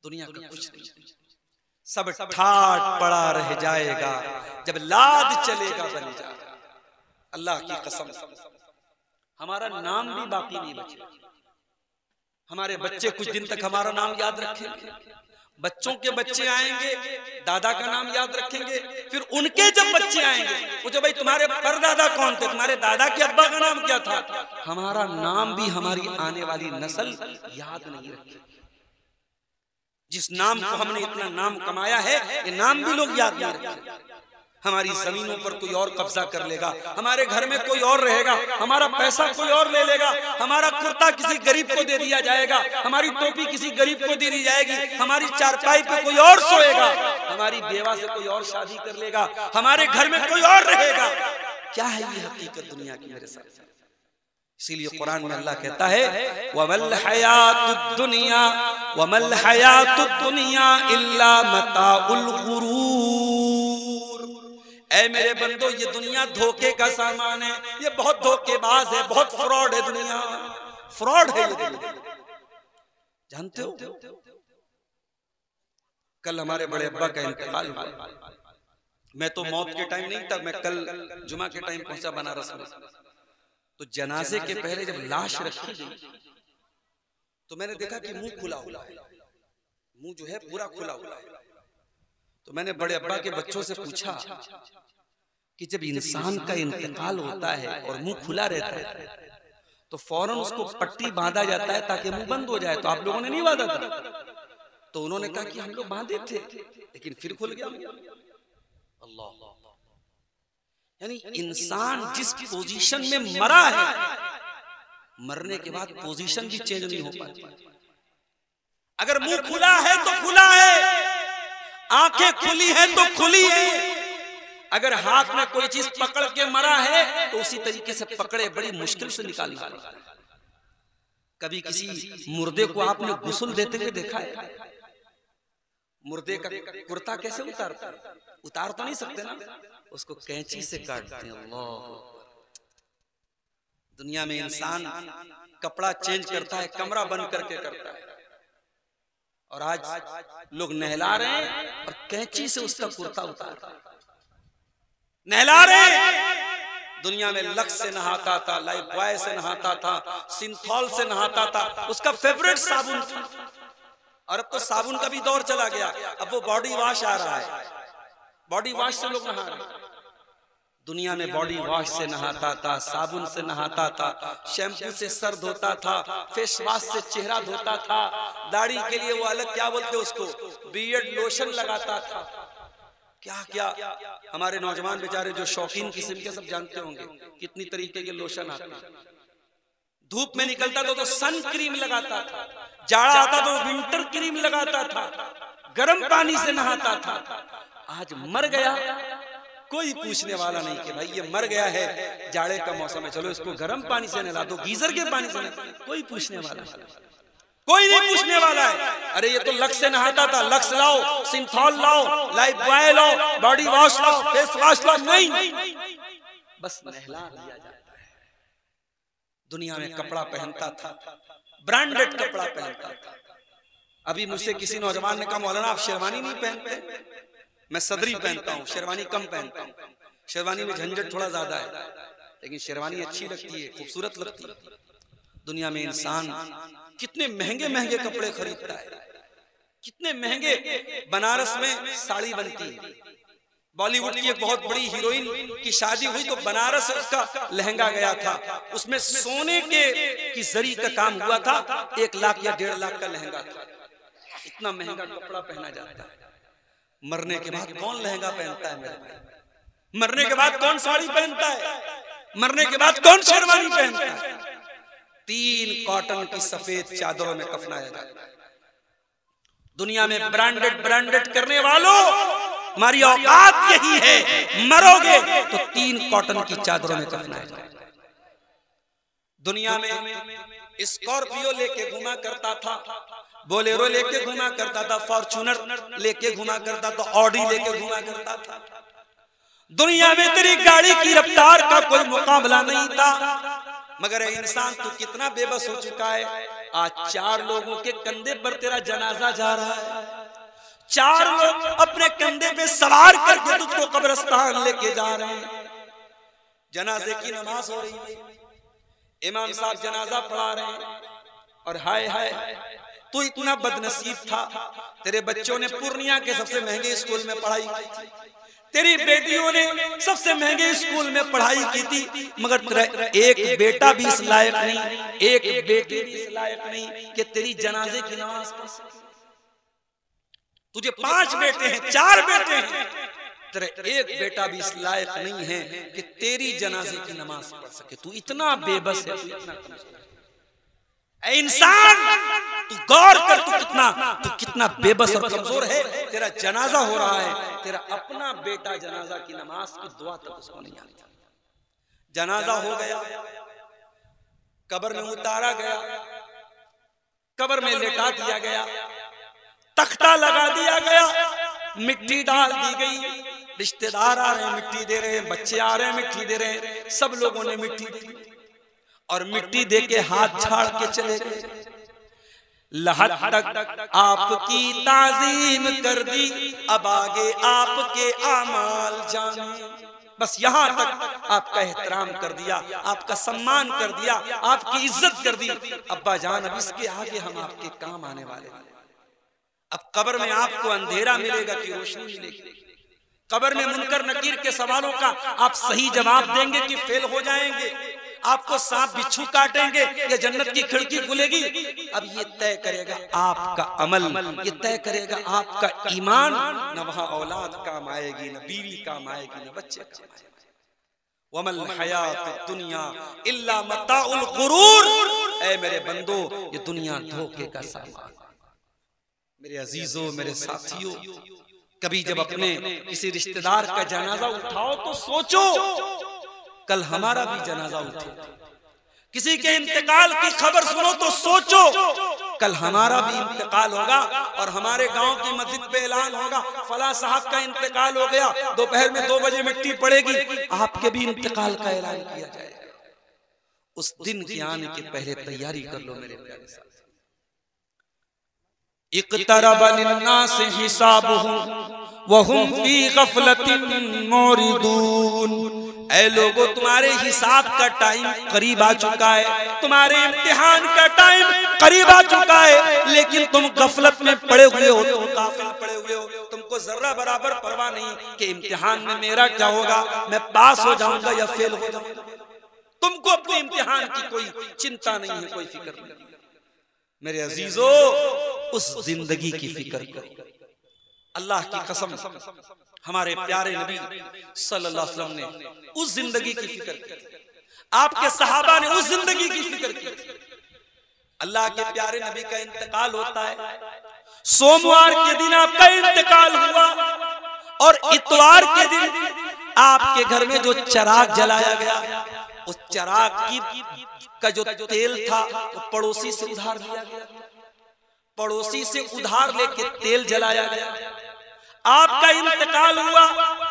दुनिया का कुछ नहीं, सब ठाट पड़ा रह जाएगा, जब लाद चलेगा बन जाएगा। अल्लाह की कसम, हमारा नाम भी बाकी नहीं बचेगा। हमारे बच्चे कुछ दिन तक हमारा नाम याद रखेंगे, बच्चों के बच्चे आएंगे दादा का नाम याद रखेंगे, फिर उनके जब बच्चे आएंगे पूछो भाई तुम्हारे परदादा कौन थे, तुम्हारे दादा के अब्बा का नाम क्या था। हमारा नाम भी हमारी आने वाली नस्ल याद नहीं रखेगी। जिस नाम को हमने इतना नाम कमाया है, ये नाम भी लोग याद नहीं रखेंगे। हमारी जमीनों पर कोई और कब्जा कर लेगा, हमारे घर में कोई और रहेगा, हमारा पैसा कोई और ले लेगा, हमारा कुर्ता किसी गरीब को दे दिया जाएगा, हमारी टोपी किसी गरीब को दे दी जाएगी, हमारी चारपाई पे कोई और सोएगा, हमारी बेवा से कोई और शादी कर लेगा, हमारे घर में कोई और रहेगा। क्या है ये हकीकत दुनिया की मेरे साथ? इसीलिए कुरान में अल्लाह कहता है वमल हयातुद दुनिया वमल हयातुद दुनिया इल्ला मताउल गुरूर। ऐ मेरे बंदो, ये दुनिया धोखे का सामान है, ये बहुत धोखेबाज है, बहुत फ्रॉड है दुनिया, फ्रॉड है ये दुनिया। जानते हो कल हमारे बड़े अब्बा का इंतकाल हुआ। मैं तो मौत के टाइम नहीं था, मैं कल जुमा के टाइम पहुंचा बनारस में। तो जनाजे के पहले जब लाश रखी गई तो मैंने देखा कि मुंह खुला हुआ है, मुंह जो है पूरा खुला हुआ है। तो मैंने बड़े अब्बा के बच्चों से पूछा कि जब इंसान का इंतकाल होता है और मुंह खुला रहता है तो फौरन उसको पट्टी बांधा जाता है ताकि मुंह बंद हो जाए, तो आप लोगों ने नहीं बांधा था? तो उन्होंने कहा कि हम लोग बांधे थे लेकिन फिर खुल गया। अल्लाह, यानी इंसान जिस पोजीशन में मरा है, मरने के बाद पोजीशन भी चेंज नहीं हो पाती। अगर मुंह खुला है तो खुला है, आंखें खुली हैं तो खुली है। अगर हाथ में कोई चीज पकड़ के मरा है तो उसी तरीके से पकड़े, बड़ी मुश्किल से निकाली जाती है। कभी किसी मुर्दे को आपने गुस्ल देते हुए देखा है? मुर्दे का कुर्ता कैसे उतारते हैं? उतार तो नहीं सकते ना, उसको कैंची से काटते हैं। अल्लाह। दुनिया में इंसान कपड़ा चेंज करता है, कमरा बंद करके करता है, और आज लोग नहला रहे हैं और कैंची से उसका कुर्ता उतार रहे हैं। नहला रहे हैं। दुनिया में लक्स से नहाता था, लाइफ बॉय से नहाता था, सिंथॉल से नहाता था, उसका फेवरेट साबुन था। और अब तो साबुन का भी दौर चला गया, अब वो बॉडी वॉश आ रहा है, बॉडी वॉश से लोग नहा रहे हैं। दुनिया में बॉडी वॉश से नहाता था, साबुन से नहाता था, शैम्पू से सर धोता था, फेस वॉश से चेहरा धोता था, दाढ़ी के लिए वो अलग क्या बोलते उसको, बियर्ड लोशन लगाता था। क्या क्या हमारे नौजवान बेचारे जो शौकीन किस्म के, सब जानते होंगे कितनी तरीके के लोशन आते हैं। धूप में निकलता तो सन क्रीम लगाता था, जाड़ा आता तो विंटर क्रीम लगाता था, गर्म पानी से नहाता था। आज मर गया, कोई पूछने वाला नहीं कि भाई ये मर गया है, जाड़े का मौसम है, चलो इसको गर्म पानी से नहला दो, गीजर के पानी से नहला। कोई पूछने वाला, कोई नहीं पूछने वाला है। अरे ये तो लक्स से नहाता था, लक्स लाओ, सिंथॉल लाओ, लाइफ बॉय लाओ, बॉडी वॉश लाओ, फेस वॉश लाओ, नहीं, बस नहला दिया जाता है। दुनिया में कपड़ा पहनता था, ब्रांडेड कपड़ा पहनता था। अभी मुझसे किसी नौजवान ने कहा, मौलाना आप शेरवानी नहीं पहनते? मैं सदरी पहनता हूँ, शेरवानी कम पहनता हूँ। शेरवानी में झंझट थोड़ा ज्यादा है, लेकिन शेरवानी अच्छी लगती है, खूबसूरत लगती है। दुनिया में इंसान कितने महंगे महंगे कपड़े खरीदता है, कितने महंगे। बनारस में साड़ी बनती है, बॉलीवुड की एक बहुत बड़ी हीरोइन की शादी हुई तो बनारस से उसका लहंगा गया था, उसमें सोने की जरी का काम हुआ था, 1 लाख या 1.5 लाख का लहंगा था। इतना महंगा कपड़ा पहना जाता है। मरने के बाद कौन लहंगा पहनता है मेरे भाई? मरने के बाद कौन साड़ी पहनता है? मरने के बाद कौन शेरवानी पहनता है? 3 कॉटन की सफेद चादरों में कफनाया जाता है। दुनिया में ब्रांडेड करने वालों, हमारी औकात यही है, मरोगे तो 3 कॉटन की चादरों में कफनाया जाता है। दुनिया में स्कॉर्पियो लेके घुमा करता था, बोलेरो लेके घुमा करता था, फॉर्च्यूनर लेके घुमा करता था, ऑडी लेके घुमा करता था। दुनिया में तेरी गाड़ी की रफ्तार का कोई मुकाबला नहीं था। मगर इंसान तू कितना बेबस हो चुका है। आज 4 लोगों के कंधे पर तेरा जनाजा जा रहा है, 4 लोग अपने कंधे पे सवार करके तुझको कब्रिस्तान लेके जा रहे हैं। जनाजे की नमाज हो रही है, इमाम साहब जनाजा पढ़ा रहे हैं, और हाय हाय तू इतना बदनसीब था, तेरे बच्चों ने पूर्णिया के सबसे महंगे स्कूल में पढ़ाई की थी, तेरी बेटियों ने सबसे महंगे स्कूल में पढ़ाई की थी, मगर तेरा एक बेटा भी इस लायक नहीं, एक बेटी भी इस लायक नहीं कि तेरी जनाजे की नमाज पढ़ सके। तुझे 5 बेटे हैं, 4 बेटे हैं, तेरा एक बेटा भी इस लायक नहीं है कि तेरी जनाजे की नमाज पढ़ सके। तू इतना बेबस है, तू इतना इंसान, तू गौर कर, तू कितना बेबस और कमजोर है। तेरा जनाजा हो रहा है, तेरा अपना बेटा जनाजा की नमाज की दुआ तक उसको नहीं आता। जनाजा हो गया, कब्र में उतारा गया, कब्र में लेटा दिया गया, तख्ता लगा दिया गया, मिट्टी डाल दी गई, रिश्तेदार आ रहे हैं मिट्टी दे रहे हैं, बच्चे आ रहे हैं मिट्टी दे रहे हैं, सब लोगों ने मिट्टी दी और मिट्टी दे के हाथ झाड़ के चले गए। लहद तक आपकी ताजीम कर दी, अब आगे आपके आमाल जाने। बस यहाँ तक आपका एहतराम कर दिया, आपका सम्मान कर दिया, आपकी इज्जत कर दी। अब्बा जान, अब इसके आगे हम आपके काम आने वाले हैं। अब कब्र में आपको अंधेरा मिलेगा कि रोशनी मिलेगी? कब्र में मुनकर नकीर के सवालों का आप सही जवाब देंगे कि फेल हो जाएंगे? आपको सांप बिच्छू काटेंगे या जन्नत की खिड़की खुलेगी? अब ये तय करेगा आपका अमल, ये तय करेगा आपका ईमान। न वहां औलाद काम आएगी, न बीवी काम आएगी, न बच्चे काम आएंगे। वमल हयात दुनिया इल्ला मताउल गुरूर। ऐ मेरे बंदो, ये दुनिया धोखे का सामान। मेरे अजीजों, मेरे साथियों, कभी जब अपने किसी रिश्तेदार का जनाजा उठाओ तो सोचो कल हमारा भी जनाजा उठे। किसी के इंतकाल की खबर सुनो तो सोचो कल हमारा भी इंतकाल होगा और हमारे गांव की मस्जिद पे ऐलान होगा फला साहब का इंतकाल हो गया, दोपहर में 2 बजे मिट्टी पड़ेगी, आपके भी इंतकाल का ऐलान किया जाएगा। उस दिन के आने के पहले तैयारी कर लो मेरे प्यारे साथी। इक़्तरबा लिन्नास हिसाबुहुम वहुम फी गफलतिन मुरिदून। ऐ लोगों, तुम्हारे हिसाब का टाइम करीब आ चुका है, तुम्हारे इम्तिहान का टाइम करीब आ चुका है, लेकिन तुम गफलत में पड़े हुए हो, तुम गाफिल पड़े हुए हो। तुमको जर्रा बराबर परवाह नहीं कि इम्तिहान में मेरा क्या होगा, मैं पास हो जाऊंगा या फेल हो जाऊंगा। तुमको अपने इम्तिहान की कोई चिंता नहीं है, कोई फिक्र नहीं। मेरे अजीजों, उस जिंदगी की फिक्र करो। अल्लाह की कसम, हमारे प्यारे नबी सल्लल्लाहु अलैहि वसल्लम ने उस जिंदगी की फिक्र की, आपके सहाबा ने उस जिंदगी की फिक्र की। अल्लाह के प्यारे नबी का इंतकाल होता है, सोमवार के दिन आपका इंतकाल हुआ और इतवार के दिन आपके घर में जो चिराग जलाया गया, उस चिराग की का जो तेल था वो पड़ोसी से उधार लिया गया, पड़ोसी से उधार लेके तेल जलाया गया। आपका इंतकाल हुआ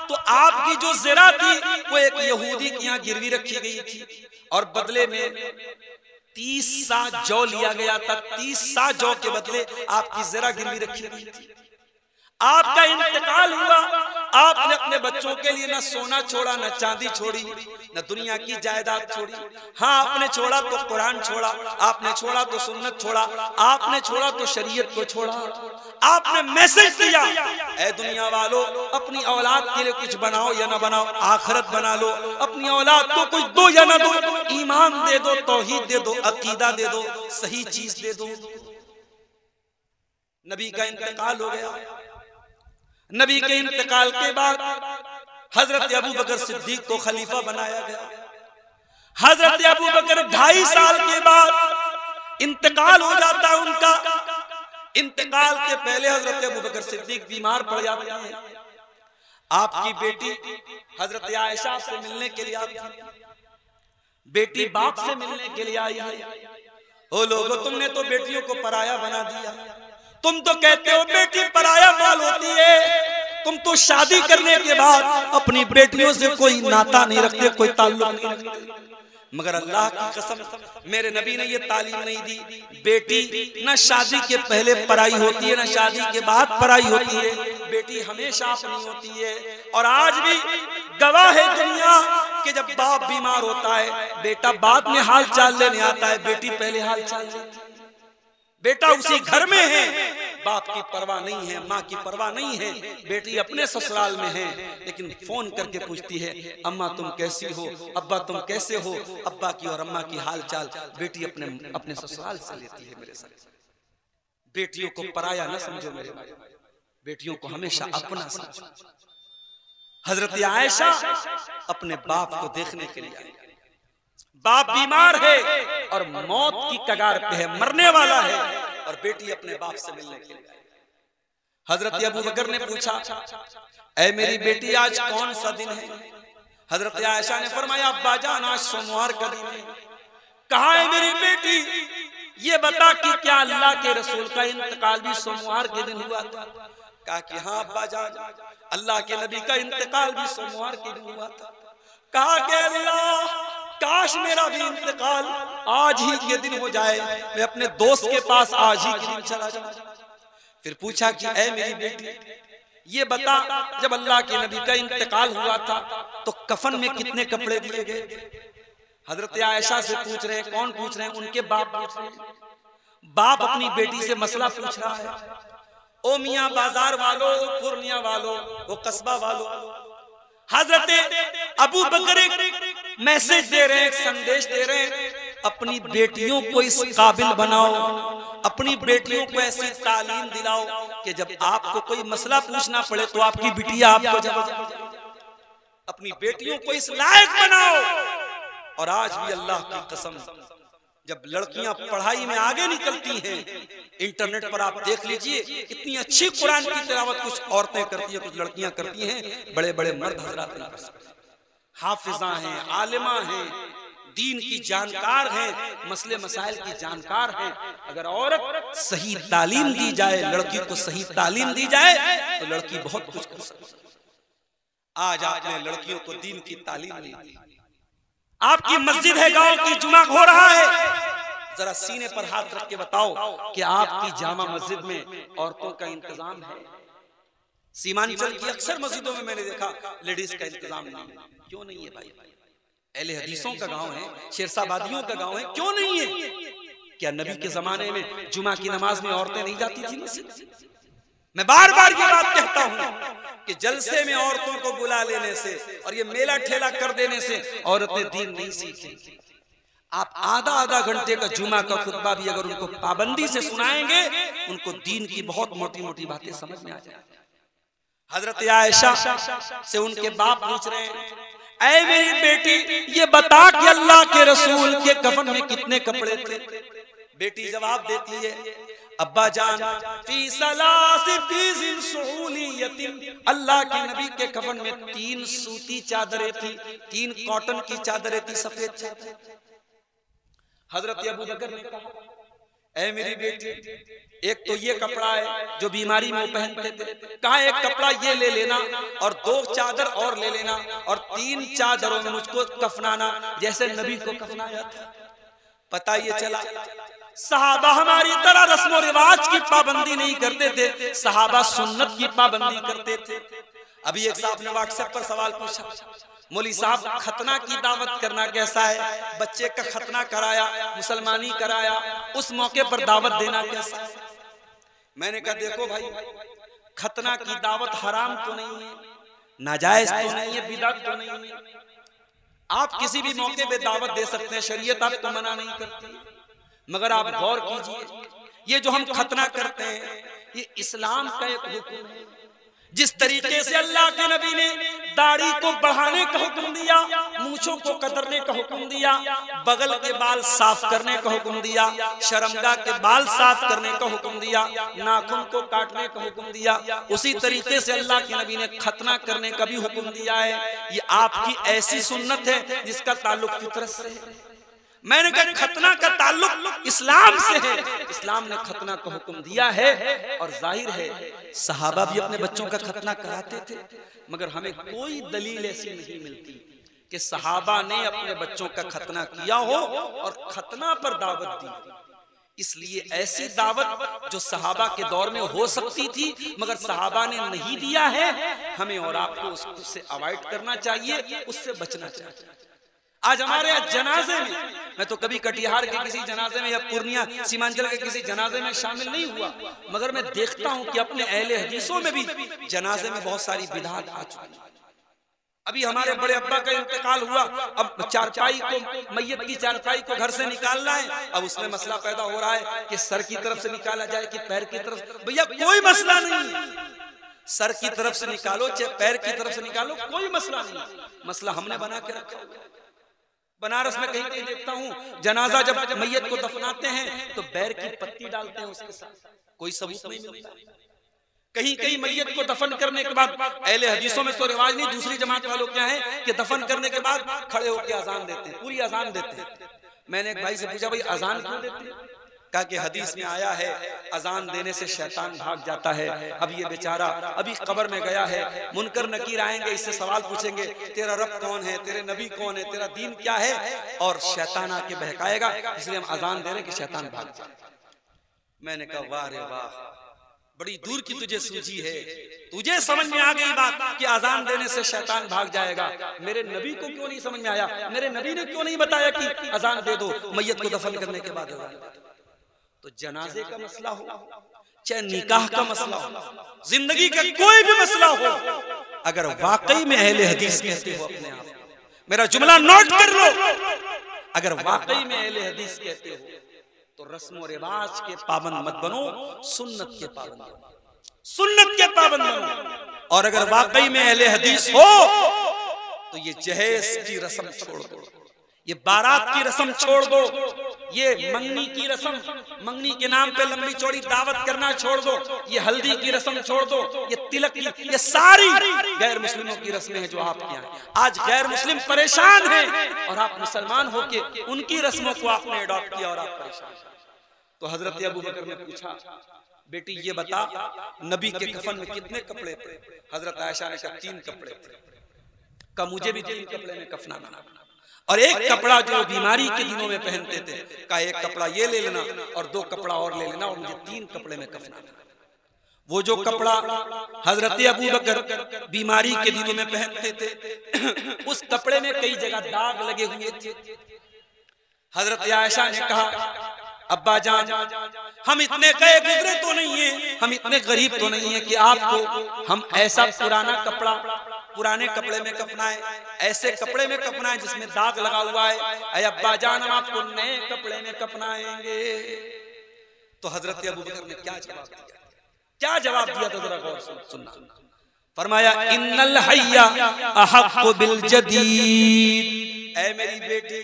तो आपकी जो ज़रा थी वो एक यहूदी के यहाँ गिरवी रखी गई थी और बदले में 30 सा जौ लिया गया था। 30 सा जौ के बदले आपकी ज़रा गिरवी रखी गई थी। आपका इंतकाल हुआ, आपने अपने बच्चों के लिए न सोना छोड़ा, न चांदी छोड़ी, न दुनिया की जायदाद छोड़ी। हाँ, आपने छोड़ा तो कुरान छोड़ा, आपने छोड़ा तो सुन्नत छोड़ा, आपने छोड़ा तो शरीयत को छोड़ा। आपने मैसेज दिया, ऐ दुनिया वालों, अपनी औलाद के लिए कुछ बनाओ या ना बनाओ, आखिरत बना लो। अपनी औलाद को कुछ दो या ना दो, ईमान दे दो, तौहीद दे दो, अकीदा दे दो, सही चीज दे दो। नबी का इंतकाल हो गया। नबी के इंतकाल के बाद हजरत अबू बकर सिद्दीक को खलीफा बनाया गया। हजरत अबू बकर 2.5 साल के बाद इंतकाल हो जाता है उनका। इंतकाल के पहले हजरत अबू बकर सिद्दीक बीमार पड़ जाते हैं। आपकी बेटी हजरत आयशा से मिलने के लिए आई, बेटी बाप से मिलने के लिए आई है। ओ लोगों, तुमने तो बेटियों को पराया बना दिया। तुम तो कहते हो बेटी पराया माल होती है, तुम तो शादी करने के बाद अपनी बेटियों से कोई नाता नहीं रखते, कोई ताल्लुक नहीं रखते। मगर अल्लाह की कसम, मेरे नबी ने ये तालीम नहीं दी। बेटी न शादी के पहले पराई होती है, न शादी के बाद पराई होती है। बेटी हमेशा अपनी होती है। और आज भी गवाह है दुनिया कि जब बाप बीमार होता है, बेटा बाद में हाल चाल लेने आता है, बेटी पहले हाल चाल लेती है। बेटा उसी घर में है, बाप की परवाह नहीं है, माँ की परवाह नहीं है। बेटी अपने ससुराल में है, लेकिन फोन करके पूछती है, अम्मा तुम कैसी हो, अब्बा तुम कैसे हो। अब्बा की और अम्मा की हाल चाल बेटी अपने ससुराल से लेती है। मेरे साथ बेटियों को पराया न समझो मेरे भाई, बेटियों को हमेशा अपना समझो। हजरत आयशा अपने बाप को देखने के लिए आई। बाप बीमार है और मौत की कगार पे है, मरने वाला है, और बेटी अपने बाप से मिलने के लिए आई। हजरत अबू बकर ने पूछा, ऐ मेरी बेटी आज कौन सा दिन है? हजरत आयशा ने फरमाया, अब्बा जान आज सोमवार का दिन है। कहा है मेरी बेटी, ये बता कि क्या अल्लाह के रसूल का इंतकाल भी सोमवार के दिन हुआ था? कहा कि हाँ अब्बा जान, अल्लाह के नबी का इंतकाल भी सोमवार के दिन हुआ था। कहा कि अल्लाह, काश मेरा भी इंतकाल आज ही के दिन हो जाए, मैं अपने दोस्त के पास आज ही के दिन चला जाऊं। फिर पूछा कि ऐ मेरी बेटी, ये बता जब अल्लाह के नबी का इंतकाल हुआ था तो कफन में कितने कपड़े दिए गए? हजरत आयशा से पूछ रहे हैं। कौन पूछ रहे हैं? उनके बाप पूछ रहे हैं। बाप अपनी बेटी से मसला पूछ रहा है। ओ मियां बाजार वालों, ओ पूर्णिया वालों, ओ कस्बा वालों, हजरत अबू बकर एक मैसेज दे रहे हैं, एक संदेश दे रहे हैं, अपनी बेटियों को इस काबिल बनाओ, अपनी बेटियों को ऐसी तालीम दिलाओ कि जब आपको कोई मसला पूछना पड़े तो आपकी बिटिया आपको जवाब दे। अपनी बेटियों को इस लायक बनाओ। और आज भी अल्लाह की कसम, जब लड़कियां पढ़ाई में आगे निकलती हैं इंटरनेट पर आप देख लीजिए, इतनी अच्छी कुरान की तिलावत कुछ औरतें करती हैं, कुछ लड़कियां करती हैं, बड़े बड़े मर्द हजरात नहीं कर सकते। हाफिजा हैं, आलिमा हैं, दीन की जानकार हैं, मसले मसाइल की जानकार हैं। अगर औरत सही तालीम दी जाए, लड़की को सही तालीम दी जाए तो लड़की बहुत कुछ कर सकती है। आज आपने लड़कियों को दीन की तालीम नहीं दी। आपकी मस्जिद है, गांव की जुमा हो रहा है, जरा सीने पर हाथ रख के बताओ कि आपकी जामा मस्जिद में औरतों का इंतजाम है? सीमांचल की अक्सर मस्जिदों में मैंने देखा लेडीज का इंतजाम नहीं है। क्यों नहीं है भाई? अहले हदीसों का गांव है, शेरशाबादियों का गांव है, क्यों नहीं है? क्या नबी के जमाने में जुमा की नमाज में औरतें नहीं जाती थी मस्जिद? मैं बार बार ये बात कहता हूं कि जलसे में औरतों को बुला लेने से और ये मेला ठेला कर देने से औरतें दीन नहीं सीखेंगी। आप आधा आधा घंटे का जुमा का खुतबा भी अगर उनको पाबंदी से सुनाएंगे, उनको दीन की बहुत मोटी मोटी बातें समझ में आ जाएंगी। हजरत आयशा से उनके बाप पूछ रहे हैं, ऐ मेरी बेटी ये बता कि अल्लाह के रसूल के कफन में कितने कपड़े थे? बेटी जवाब देती है, अब्बा जान फी सलासिन सुहूलियतिन, अल्लाह के नबी के कफन में 3 सूती चादरें थी, 3 कॉटन की चादरें थी, सफेद चादर। हजरत अबू बकर ने कहा, ऐ मेरी बेटी एक तो ये कपड़ा है जो बीमारी में पहनते थे, कहा एक कपड़ा ये ले लेना और 2 चादर और ले लेना और 3 चादरों में मुझको कफनाना जैसे नबी को कफनाया था। पता ये चला सहाबा हमारी तरह रस्म रिवाज की पाबंदी नहीं करते थे, सहाबा सुन्नत की पाबंदी करते थे। अभी एक साहब ने व्हाट्सएप पर सवाल पूछा, मौली साहब खतना की दावत करना कैसा है? बच्चे का खतना कराया, मुसलमानी कराया, उस मौके पर दावत देना कैसा है? मैंने कहा देखो भाई, खतना की दावत हराम तो नहीं है, नाजायज तो नहीं है, बिदअत तो नहीं है। आप किसी भी मौके पे दावत दे सकते हैं, शरीयत आपको मना नहीं करती। मगर आप गौर कीजिए, ये जो हम खतना करते हैं ये इस्लाम का एक हुक्म है। जिस तरीके से अल्लाह के नबी ने दाढ़ी को बढ़ाने का हुक्म दिया, मूंछों को कतरने का हुक्म दिया, बगल के बाल साफ करने का हुक्म दिया, शर्मगाह के बाल साफ करने का हुक्म दिया, नाखून को काटने का हुक्म दिया, उसी तरीके से अल्लाह के नबी ने खतना करने का भी हुक्म दिया है। ये आपकी ऐसी सुन्नत है जिसका ताल्लुक फितरत से है। मैंने कहा खतना का ताल्लुक इस्लाम से है, इस्लाम ने खतना का हुक्म दिया है। और जाहिर है सहाबा भी अपने बच्चों का खतना कराते थे, मगर हमें कोई दलील ऐसी नहीं मिलती कि सहाबा ने अपने बच्चों का खतना किया हो और खतना पर दावत दी। इसलिए ऐसी दावत जो सहाबा के दौर में हो सकती थी मगर सहाबा ने नहीं दिया है, हमें और आपको उससे अवॉइड करना चाहिए, उससे बचना चाहिए। आज हमारे यहाँ जनाजे में, मैं तो कभी कटिहार के किसी जनाजे में या पूर्णिया सीमांचल के किसी जनाजे में शामिल नहीं हुआ, मगर मैं देखता हूँ कि अपने अहले हदीसों में भी जनाजे में बहुत सारी बिदअत आ चुकी है। अभी हमारे बड़े अब्बा का इंतकाल हुआ, अब चारपाई को, मैयत की चारपाई को घर से निकालना है। अब उसमें मसला पैदा हो रहा है कि सर की तरफ से निकाला जाए कि पैर की तरफ। भैया कोई मसला नहीं, सर की तरफ से निकालो चाहे पैर की तरफ से निकालो, कोई मसला नहीं। मसला हमने बना के रखा। बनारस में कहीं कहीं देखता हूँ जनाजा जब मैयत को दफनाते हैं तो बैर की पत्ती डालते हैं उसके साथ, कोई सबूत नहीं मिलता। कहीं कहीं मैयत को दफन करने के बाद, अहले हदीसों में तो रिवाज नहीं, दूसरी जमात वालों क्या है कि दफन करने के बाद खड़े होकर अजान देते हैं, पूरी अजान देते हैं। मैंने एक भाई से पूछा, भाई अजान क्यों देते हैं? कहा कि हदीस में आया है अजान देने से शैतान भाग जाता है। अब ये बेचारा अभी कब्र में गया है, मुनकर नकीर आएंगे, इससे सवाल पूछेंगे तेरा रब कौन है, तेरे नबी कौन है, तेरा दीन क्या है, और शैतान आके बहकाएगा, इसलिए हम अजान दे रहे कि शैतान भाग जाए। मैंने कहा वाह रे वाह, बड़ी दूर की तुझे सूझी है, तुझे समझ में आ गई बात कि अजान देने से शैतान भाग जाएगा। मेरे नबी को क्यों नहीं समझ में आया? मेरे नबी ने क्यों नहीं बताया कि अजान दे दो मैयत को दफन करने के बाद अजान दे दो? तो जनाजे का मसला हो चाहे निकाह का मसला हो, जिंदगी का कोई भी मसला हो, अगर वाकई में अहले हदीस कहते हो अपने आप, मेरा जुमला नोट कर लो, अगर वाकई में अहले हदीस कहते हो तो रस्म और रिवाज के पाबंद मत बनो, सुन्नत के पाबंद बनो, सुन्नत के पाबंद बनो। और अगर वाकई में अहले हदीस हो तो ये जहेज की रस्म छोड़ दो, ये बारात की रस्म छोड़ दो, ये मंगनी की रस्म, मंगनी के नाम पे लंबी चौड़ी दावत करना छोड़ दो, ये हल्दी की रस्म छोड़ दो, ये तिलक की, ये सारी गैर मुस्लिमों की रस्में हैं जो आपके यहाँ। आज गैर मुस्लिम परेशान हैं और आप मुसलमान होके उनकी रस्मों को आपने अडॉप्ट किया और आप परेशान। तो हजरत अबू बकर ने पूछा, बेटी ये बता नबी के कफन में कितने कपड़े थे? हजरत आयशा ने कहा 3 कपड़े थे। कहा मुझे भी 3 कपड़े में कफनाना, और एक कपड़ा जो बीमारी के दिनों में पहनते थे, का एक कपड़ा ये ले लेना और 2 कपड़ा और ले लेना, और मुझे 3 कपड़े में कफनाना। वो जो कपड़ा हजरत अबू बकर बीमारी के दिनों में पहनते थे, उस कपड़े में कई जगह दाग लगे हुए थे। हजरत आयशा ने कहा, अब्बा जान हम इतने गए गुजरे तो नहीं है, हम इतने गरीब तो नहीं है कि आपको हम ऐसा पुराने कपड़े में कफनाएं, ऐसे कपड़े में कफनाएं जिसमें दाग लगा हुआ है। अय अब्बा जान हम आपको नए कपड़े में कफनाएंगे। तो हजरत अबू बकर ने क्या जवाब दिया? क्या जवाब दिया तो जरा गौर से सुनना। फरमाया, इन्नल हय्या अहक्कु बिल जदीद। ऐ मेरी बेटी,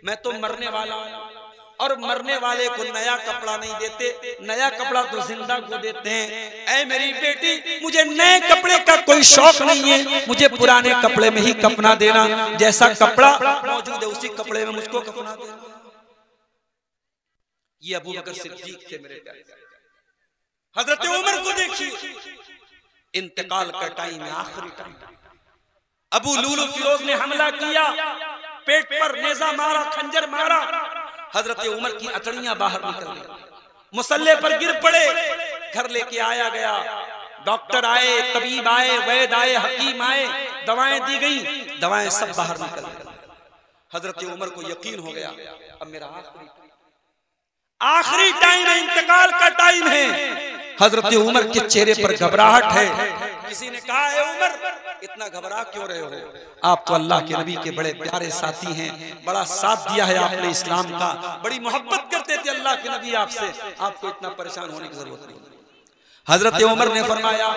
मैं तो मरने वाला हूं और मरने वाले को नया कपड़ा नहीं देते, नया कपड़ा तो जिंदा को देते हैं। ऐ मेरी बेटी, मुझे नए कपड़े का कोई शौक नहीं है, मुझे पुराने कपड़े में ही कफना देना, जैसा कपड़ा मौजूद है उसी कपड़े में मुझको कफना देना। ये अबू बकर सिद्दीक थे मेरे प्यारे। हजरत उमर को देखिए, इंतकाल का टाइम है, आखिरी टाइम। अबू लूलू फिरोज ने हमला किया, पेट पर नेजा मारा, खंजर मारा। हजरत उमर की अतड़ियां बाहर निकल गई, मुसल्ले पर गिर पड़े। घर लेके आया गया, डॉक्टर आए, तबीब आए, वैद आए, हकीम आए, दवाएं दी गई, दवाएं सब बाहर निकल गई। हजरत उमर को यकीन हो गया, अब मेरा आखिरी टाइम है, इंतकाल का टाइम है। हजरत उमर के चेहरे पर घबराहट है। किसी ने कहा, है उमर इतना घबरा क्यों रहे हो? आप तो अल्लाह के नबी के बड़े प्यारे साथी हैं, बड़ा साथ दिया है आपने इस्लाम का, बड़ी मोहब्बत करते थे अल्लाह के नबी आपसे, आपको इतना परेशान होने की जरूरत नहीं। हजरत उमर ने फरमाया,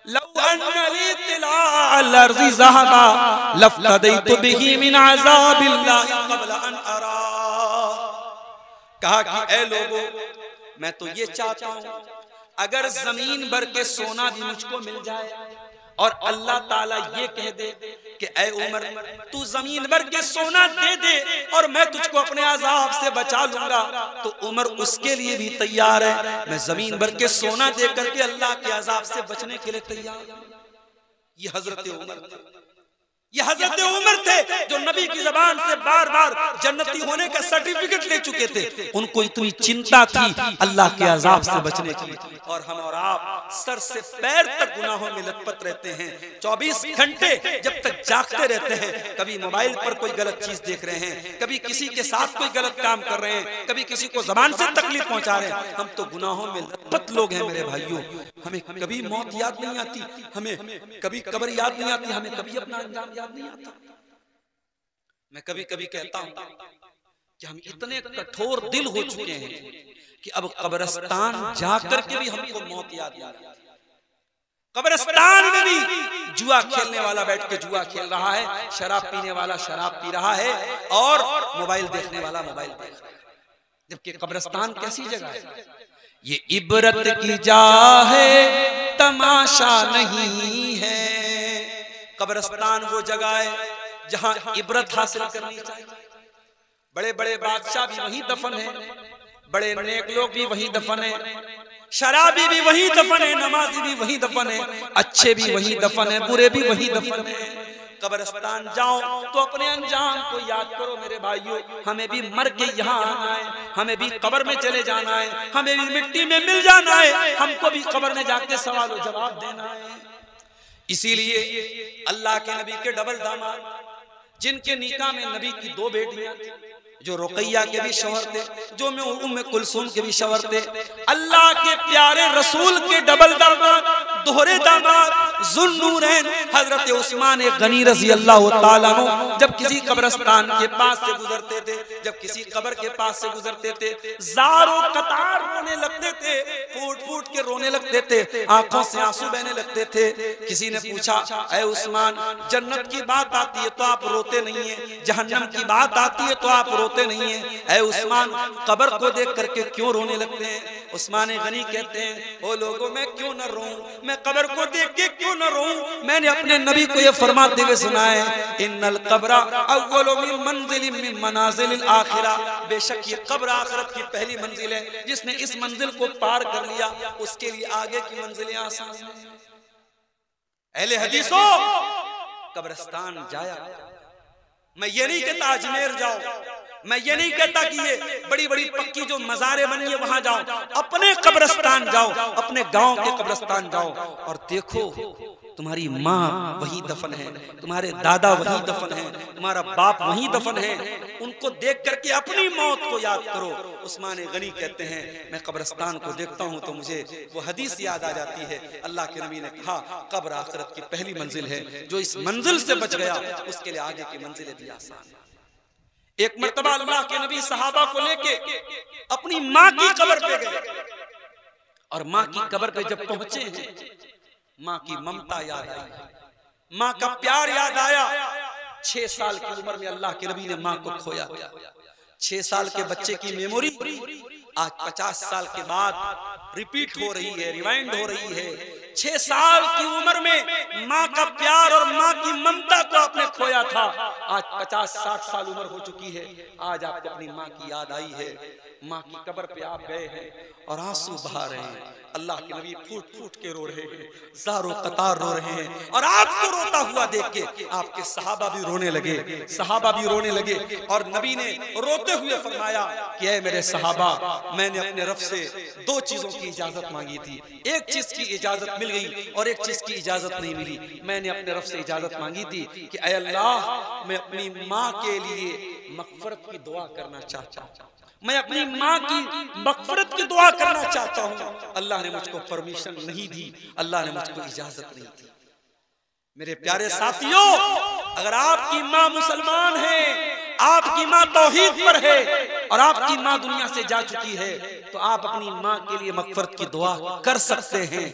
लौ अन्ना ली तिलाअल अर्ज़ि ज़हबा लफ्तदैतु बिही मिन अज़ाबिल्लाहि क़ब्ल अन अरा। कहा कि ऐ लोगों, मैं तो ये चाहता हूं अगर जमीन भर के सोना भी मुझको मिल जाए और अल्लाह ताला ये कह दे कि ऐ उमर तू जमीन भर के सोना दे दे और मैं तुझको अपने अजाब से बचा लूंगा, तो उमर उसके लिए भी तैयार है। मैं जमीन भर के सोना दे करके अल्लाह के अजाब से बचने के लिए तैयार हूं। ये हजरत उमर थे, ये हजरत उमर थे जो नबी की जबान से बार बार जन्नती होने का सर्टिफिकेट ले चुके थे। उनको इतनी चिंता थी अल्लाह के अजाब से बचने की। और हम और आप सर से पैर तक गुनाहों में लथपथ रहते हैं, 24 घंटे जब तक जागते रहते हैं। कभी मोबाइल पर कोई गलत चीज देख रहे हैं, कभी किसी के साथ कोई गलत काम कर रहे हैं, कभी किसी को जबान से तकलीफ पहुंचा रहे हैं। हम तो गुनाहों में लथपथ लोग हैं मेरे भाइयों। हमें कभी मौत याद नहीं आती, हमें कभी कब्र याद नहीं आती, हमें कभी अपना अंजाम याद नहीं आता। मैं कभी कभी कहता हूं कि हम इतने कठोर दिल हो चुके हैं कि अब कब्रिस्तान जाकर के भी हमको मौत याद नहीं आती। कब्रिस्तान में भी जुआ खेलने वाला बैठ के जुआ खेल रहा है, शराब पीने वाला शराब पी रहा है और मोबाइल देखने वाला मोबाइल देख रहा है। जबकि कब्रिस्तान कैसी जगह है? ये इबरत की जा है, तमाशा नहीं है। कब्रिस्तान वो जगह है जहां इबरत हासिल करनी चाहिए। बड़े बड़े बादशाह भी वहीं दफन है, बड़े नेक लोग भी वहीं दफन है, शराबी भी वहीं दफन है, नमाजी भी वहीं दफन है, अच्छे भी वहीं दफन है, बुरे भी वहीं दफन है। कब्रिस्तान जाओ तो अपने अंजाम को याद करो मेरे भाइयों। हमें भी मर के यहाँ आना है, हमें भी कब्र में चले जाना है, हमें भी मिट्टी में मिल जाना है, हमको भी कब्र में जाके सवाल और जवाब देना है। इसीलिए अल्लाह के नबी के डबल दामाद, जिनके निकाह में नबी की 2 बेटियां, जो रुकैया के भी शौहर थे, जो उम्मे कुलसूम के भी शौहर थे, अल्लाह के प्यारे रसूल के डबल दामाद दोहरे दामाद ज़ुन्नूरैन हजरत उस्मान गनी रज़ी अल्लाह ताला अन्हु जब किसी कब्रिस्तान के पास से गुजरते थे, जब किसी कब्र के पास से गुजरते थे, ज़ारो कतार रोने लगते थे, फूट फूट के रोने लगते थे, आंखों से आंसू बहने लगते थे। किसी ने पूछा, ऐ उस्मान, जन्नत की बात आती है तो आप रोते नहीं है, जहन्नम की बात आती है तो आप रोते नहीं है, ऐ उस्मान कब्र को देख करके क्यों रोने लगते हैं? उस्मान गनी कहते हैं, ओ लोगों, मैं क्यों न रोऊं, मैं कब्र को देख के क्यों न रोऊं? मैंने अपने नबी को ये फरमाते हुए सुना है, इन्नल कब्रा अव्वलु मिन मंजिलिन मिन मनाजिलिल आखिरा, बेशक ये कब्र आखिरत की पहली मंजिल है, जिसने इस मंजिल को पार कर लिया उसके लिए आगे की मंजिलें आसान हैं। अहले हदीसों, कब्रिस्तान जाया, मैं ये नहीं कहता अजमेर जाओ, मैं ये नहीं कहता कि ये बड़ी बड़ी पक्की जो मज़ारें बनी है वहां जाओ, अपने कब्रिस्तान जाओ, अपने गांव के कब्रिस्तान जाओ और देखो तुम्हारी माँ वही दफन है, तुम्हारे दादा वही दफन है, तुम्हारा बाप वही दफन है, उनको देख करके अपनी मौत को याद करो। उस्मान गनी कहते हैं, मैं कब्रिस्तान को देखता हूँ तो मुझे वो हदीस याद आ जाती है, अल्लाह के नबी ने कहा कब्र आखिरत की पहली मंजिल है, जो इस मंजिल से बच गया उसके लिए आगे की मंजिलें भी आसान है। एक मर्तबा अल्लाह के नबी सहाबा को लेके अपनी माँ की कब्र पे गए और माँ की कब्र पे जब पहुंचे हैं, माँ की ममता याद आई, माँ का प्यार याद आया। 6 साल की उम्र में अल्लाह के नबी ने माँ को खोया। 6 साल के बच्चे की मेमोरी आज 50 साल के बाद रिपीट हो रही है, रिवाइंड हो रही है। 6 साल की उम्र में माँ का प्यार और माँ की ममता को आपने खोया था, आज 50-60 साल उम्र हो चुकी है, आज आपको अपनी माँ की याद आई है, माँ की कब्र पे आप गए हैं और आंसू बहा रहे हैं। अल्लाह के नबी फूट फूट के रो रहे हैं, ज़ारो कतार रो रहे हैं और आपको रोता हुआ देख के आपके सहाबा भी रोने लगे, सहाबा भी रोने लगे और नबी ने रोते हुए फरमाया कि ऐ मेरे सहाबा, मैंने अपने रब से 2 चीजों की इजाजत मांगी थी, एक चीज की इजाजत मिल गई और एक चीज की इजाजत नहीं मिली। मैंने अपने रब से इजाजत मांगी थी कि ऐ अल्लाह, मैं अपनी माँ के लिए मग़फ़िरत की दुआ करना चाहता हूँ, मैं अपनी माँ की मग़फ़िरत की दुआ करना चाहता हूँ। अल्लाह ने मुझको परमिशन नहीं दी, अल्लाह ने मुझको इजाजत नहीं दी। मेरे प्यारे साथियों, अगर आपकी माँ मुसलमान है, आपकी माँ तौहीद पर है और आपकी माँ दुनिया से जा चुकी है, तो आप अपनी माँ के लिए मग़फ़िरत की दुआ कर सकते हैं।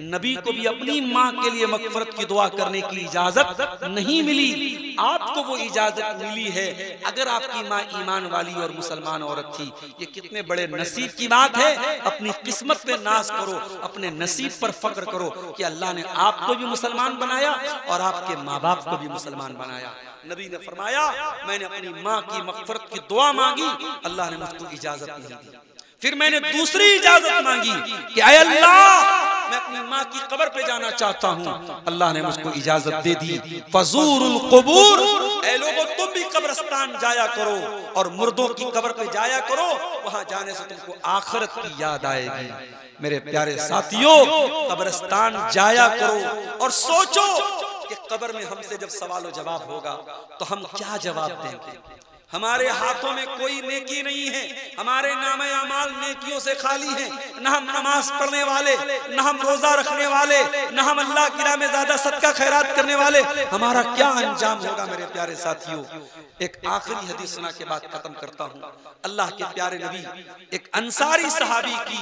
नबी को भी अपनी माँ के लिए मग़फ़िरत की दुआ करने की इजाजत नहीं मिली, आपको वो इजाजत मिली है अगर आपकी माँ ईमान वाली और मुसलमान औरत थी। ये कितने बड़े नसीब की बात है। अपनी किस्मत पे नाज करो, अपने नसीब पर फख्र करो कि अल्लाह ने आपको भी मुसलमान बनाया और आपके माँ बाप को भी मुसलमान बनाया। नबी ने फरमाया, मैंने अपनी माँ की मग़फ़िरत की दुआ मांगी, अल्लाह ने मुझको इजाजत नहीं दी। फिर मैंने दूसरी इजाजत मांगी कि ऐ अल्लाह, मैं अपनी माँ की कब्र पे जाना चाहता हूँ, अल्लाह ने मुझको इजाजत दे दी। फज़ूरुल क़ुबूर, ऐ लोगों, तुम भी कब्रिस्तान जाया करो और मुर्दों की कब्र पे जाया करो, वहां जाने से तुमको आखिरत की याद आएगी। मेरे प्यारे साथियों, कब्रिस्तान जाया करो और सोचो कि कब्र में हमसे जब सवाल जवाब होगा तो हम क्या जवाब देंगे। हमारे हाथों में कोई नेकी नहीं है, हमारे नामे अमाल नेकियों से खाली हैं। न हम नमाज पढ़ने वाले, न हम रोजा रखने वाले, न हम अल्लाह की राह में ज्यादा सदका खैरात करने वाले। हमारा क्या अंजाम होगा मेरे प्यारे साथियों। एक आखिरी हदीस सुना के बाद खत्म करता हूँ। अल्लाह के प्यारे नबी, एक अंसारी सहाबी की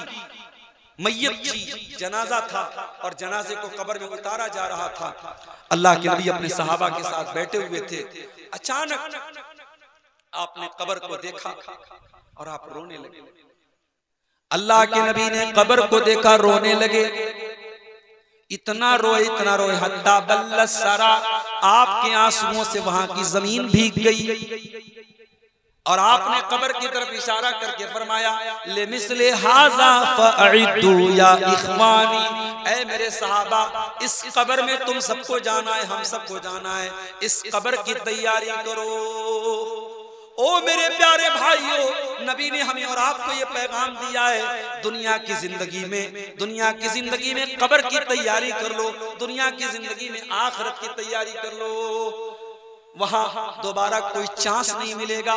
मैयत थी, जनाजा था और जनाजे को कब्र में उतारा जा रहा था। अल्लाह के नबी अपने सहाबा के साथ बैठे हुए थे। अचानक आपने कब्र को देखा और आप रोने लगे। अल्लाह के नबी ने कब्र को देखा, रोने लगे। इतना रोए हत्ता बल्लस सरा, आपके आंसुओं से वहां की जमीन भीग गई और आपने कब्र की तरफ इशारा करके फरमाया, ले मिसले हाजा फअइदू या इख्वानी, ऐ मेरे सहाबा, इस कब्र में तुम सबको जाना है, हम सबको जाना है, इस कब्र की तैयारी करो। ओ मेरे प्यारे भाइयों, नबी ने हमें और आपको ये पैगाम दिया है, दुनिया की जिंदगी में कब्र की तैयारी कर लो, दुनिया की जिंदगी में आखिरत की तैयारी कर लो। वहां दोबारा कोई चांस नहीं मिलेगा।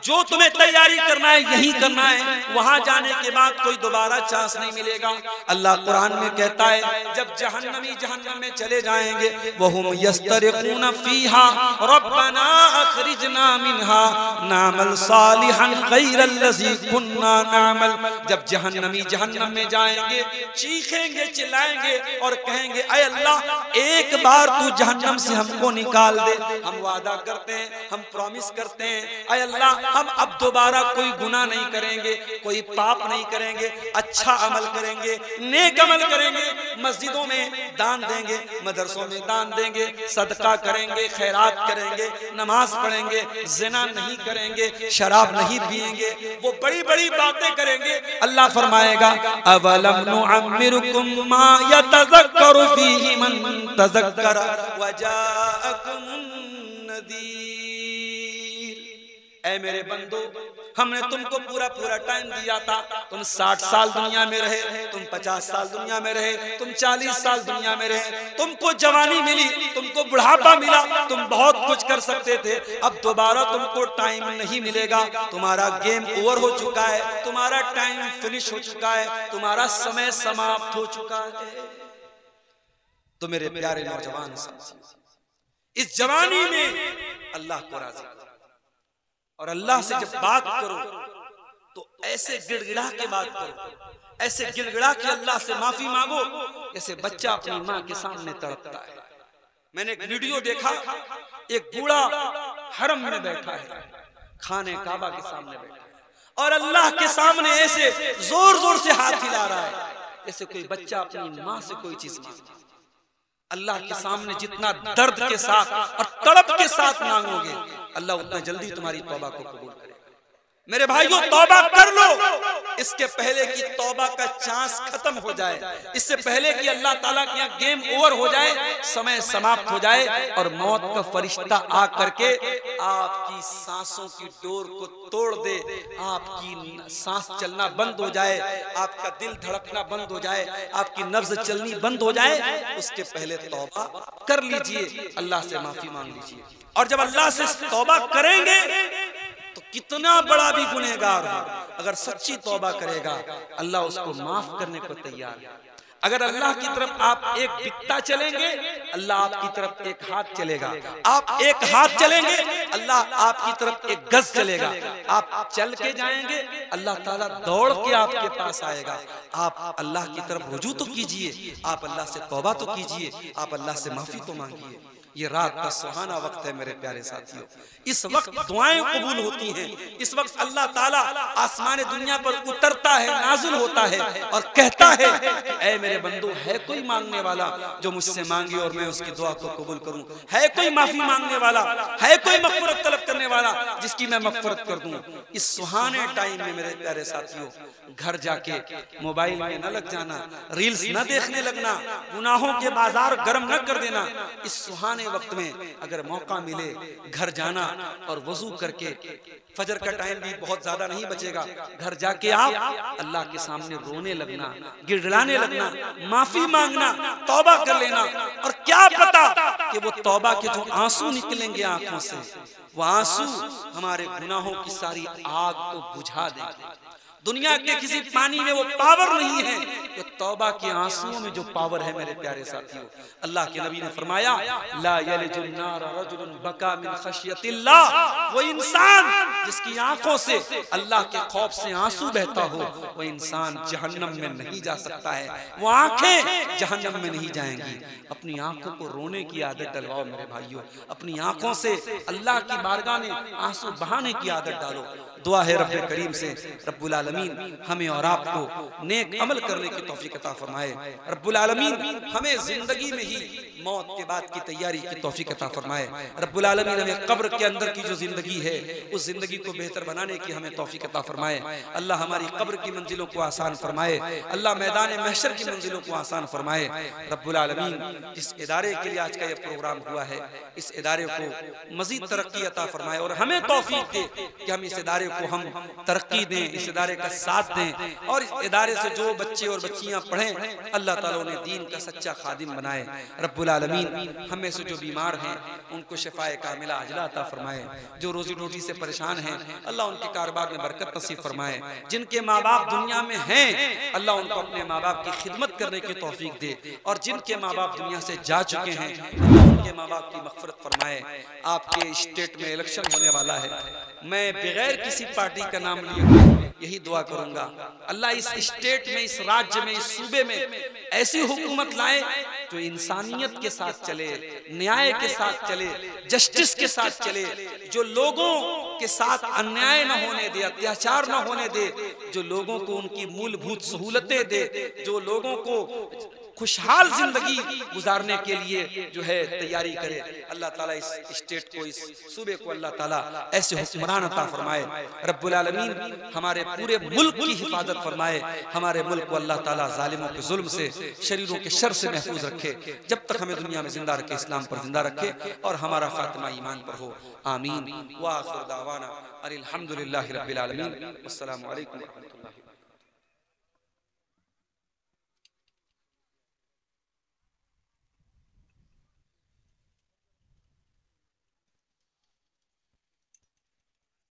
जो तुम्हें तैयारी करना है यही करना है, वहां जाने के बाद कोई दोबारा चांस नहीं मिलेगा। अल्लाह कुरान में कहता है जब जहन्नमी जहन्नम में चले जाएंगे, वहुम यस्तरिकून फीहा रब्बना अखरिजना मिनहा नामल सालिहन गैरल्लज़ी कुन्ना नामल। जब जहन्नमी जहन्नम में जाएंगे, चीखेंगे चिल्लाएंगे और कहेंगे ऐ अल्लाह एक बार तू जहन्नम से हमको निकाल दे। हम वादा करते हैं, हम प्रॉमिस करते हैं ऐ अल्लाह हम अब दोबारा कोई गुनाह नहीं करेंगे, कोई पाप नहीं करेंगे, अच्छा अमल करेंगे, नेक अमल करेंगे, मस्जिदों में दान देंगे, मदरसों में दान देंगे, सदका करेंगे, खैरात करेंगे, नमाज पढ़ेंगे, ज़िना नहीं करेंगे, शराब नहीं पिएंगे, वो बड़ी बड़ी बातें करेंगे। अल्लाह फरमाएगा अवलम नुअम्मिरुकुम मा यतज़क्करु फीहि मन तज़क्कर वजाअकुमुन नज़ीर। ऐ मेरे बंदो, हमने तुमको पूरा पूरा टाइम दिया था। तुम 60 साल दुनिया में रहे, तुम 50 साल दुनिया में रहे, तुम 40 साल दुनिया में रहे, तुमको जवानी मिली, तुमको बुढ़ापा मिला, तुम बहुत कुछ कर सकते थे। अब दोबारा तुमको टाइम नहीं मिलेगा, तुम्हारा गेम ओवर हो चुका है, तुम्हारा टाइम फिनिश हो चुका है, तुम्हारा समय समाप्त हो चुका है। तो मेरे प्यारे नौजवान साथियों, इस जवानी में अल्लाह को राजी करो और अल्लाह से जब बात करो तो ऐसे गिड़गिड़ा के बात करो, ऐसे गिड़गिड़ा के अल्लाह से माफी मांगो जैसे बच्चा अपनी माँ के सामने तड़पता है। मैंने एक वीडियो देखा, एक बूढ़ा हरम में बैठा है, खाने काबा के सामने बैठा है और अल्लाह के सामने ऐसे जोर जोर से हाथ हिला रहा है जैसे कोई बच्चा अपनी माँ से कोई चीज मांगता। अल्लाह के सामने जितना दर्द के साथ और तड़प के साथ मांगोगे, अल्लाह उतना जल्दी तुम्हारी तौबा को कबूल करेगा। मेरे भाइयों, तौबा कर लो, इसके पहले कि तौबा का चांस खत्म हो जाए, इससे पहले कि अल्लाह ताला के यहाँ गेम ओवर हो जाए, समय समाप्त हो जाए और मौत का फरिश्ता आ करके आपकी सांसों की डोर को तोड़ दे, आपकी सांस चलना बंद हो जाए, आपका दिल धड़कना बंद हो जाए, आपकी नब्ज चलनी बंद हो जाए, उसके पहले तौबा कर लीजिए, अल्लाह से माफी मांग लीजिए। और जब अल्लाह से तौबा करेंगे तो कितना बड़ा भी गुनहगार हो, अगर सच्ची तौबा करेगा अल्लाह उसको माफ करने को तैयार है। अगर अल्लाह की तरफ आप एक बित्ता चलेंगे, अल्लाह आपकी तरफ एक हाथ चलेगा। आप एक हाथ चलेंगे, अल्लाह आपकी तरफ एक गज चलेगा। आप चल के जाएंगे, अल्लाह ताला दौड़ के आपके पास आएगा। आप अल्लाह की तरफ रुजू तो कीजिए, आप अल्लाह से तौबा तो कीजिए, आप अल्लाह से माफी तो मांगिए। ये रात का सुहाना वक्त है मेरे प्यारे साथियों, इस वक्त दुआएं कबूल होती हैं, इस वक्त अल्लाह ताला आसमान दुनिया पर उतरता है, नाज़िल होता है और कहता है ऐ मेरे बंदो, है कोई मांगने वाला जो मुझसे मांगे और मैं उसकी दुआ को कबूल करूं? है कोई माफी मांगने वाला? है कोई मग़फ़िरत तलब करने वाला जिसकी मैं मग़फ़िरत कर दूं? इस सुहाने टाइम में मेरे प्यारे साथियों, घर जाके मोबाइल में न लग जाना, रील्स न देखने लगना, गुनाहों के बाजार गर्म न कर देना। इस सुहाने वक्त में अगर मौका मिले घर जाना और वजू करके, फजर का टाइम भी बहुत ज्यादा नहीं बचेगा, घर जाके आप अल्लाह के सामने रोने लगना, गिड़गिड़ाने लगना, माफी मांगना, तौबा कर लेना। और क्या पता कि वो तौबा के जो आंसू निकलेंगे आंखों से, वो आंसू हमारे गुनाहों की सारी आग को बुझा देंगे। दुनिया के किसी पानी में वो पावर नहीं है, तो तौबा के आंसुओं में जो पावर है मेरे प्यारे साथियों। अल्लाह के नबी ने फरमाया ला यलिजुन नार रजुलन बका मिन खशियतिल्लाह, वो इंसान जिसकी आंखों से अल्लाह के खौफ से आंसू बहता हो, वो इंसान जहन्नम में नहीं जा सकता है, वो आंखें जहन्नम में नहीं जाएंगी। अपनी आंखों को रोने की आदत डलवाओ मेरे भाइयों, अपनी आंखों से अल्लाह की बारगाह में आंसू बहाने की आदत डालो। दुआ है रब्बे करीम से रब्बुल आलमीन हमें और आपको नेक अमल करने की तौफीक अता फरमाए। रब्बुल आलमीन हमें जिंदगी में ही मौत के बाद की तैयारी की तौफीक अता फरमाए। रब्बुल आलमीन हमें कब्र के अंदर की जो जिंदगी है उस जिंदगी को बेहतर बनाने की हमें तौफीक अता फरमाए। अल्लाह हमारी कब्र की मंजिलों को आसान फरमाए, अल्लाह मैदान महशर की मंजिलों को आसान फरमाए। रब्बुल आलमीन जिस इदारे के लिए आज का यह प्रोग्राम हुआ है, इस इदारे को मजीद तरक्की अता फरमाए और हमें तौफीक दे कि हम इस इदारे को हम तरक्की दें, इस इदारे इदारे का साथ दें और इस इदारे से जो बच्चे और बच्चियां पढ़ें अल्लाह ताला उन्हें दीन का सच्चा खादिम बनाए। रब्बुल आलमीन हमें से जो बीमार हैं उनको शिफाए कामिला अजला अता फरमाए, जो रोजी रोटी से परेशान हैं अल्लाह उनके कारोबार में बरकत नसीब फरमाए, जिनके माँ बाप दुनिया में हैं अल्लाह उनको अपने माँ बाप की खिदमत करने की तौफीक दे, और जिनके माँ बाप दुनिया से जा चुके हैं अल्लाह उनके माँ बाप की मग़फ़िरत फरमाए। आपके स्टेट में इलेक्शन होने वाला है, मैं बगैर किसी पार्टी का नाम लिए यही दुआ करूंगा, अल्लाह इस स्टेट में, इस राज्य में, इस सूबे में ऐसी हुकूमत लाए जो इंसानियत के साथ चले, न्याय के साथ चले, जस्टिस के साथ चले, जो लोगों के साथ अन्याय न होने दे, अत्याचार न होने दे, जो लोगों को उनकी मूलभूत सहूलतें दे, जो लोगों को खुशहाल जिंदगी गुजारने के लिए जो है तैयारी करे। अल्लाह ताला इस स्टेट को, इस सूबे को अल्लाह ताला ऐसे हुक्मरान अता फरमाए। रब्बुल आलमीन हमारे पूरे मुल्क की हिफाजत फरमाए, हमारे मुल्क को अल्लाह ताला जालिमों के जुल्म से, शरीरों के शर से महफूज रखे, जब तक हमें दुनिया में जिंदा रखे इस्लाम पर जिंदा रखे और हमारा खात्मा ईमान पर हो। आमीन। व आखिर दावाना अनिल हम्दुलिल्लाहि रब्बिल आलमीन। अस्सलामु अलैकुम व रहमतुल्लाहि।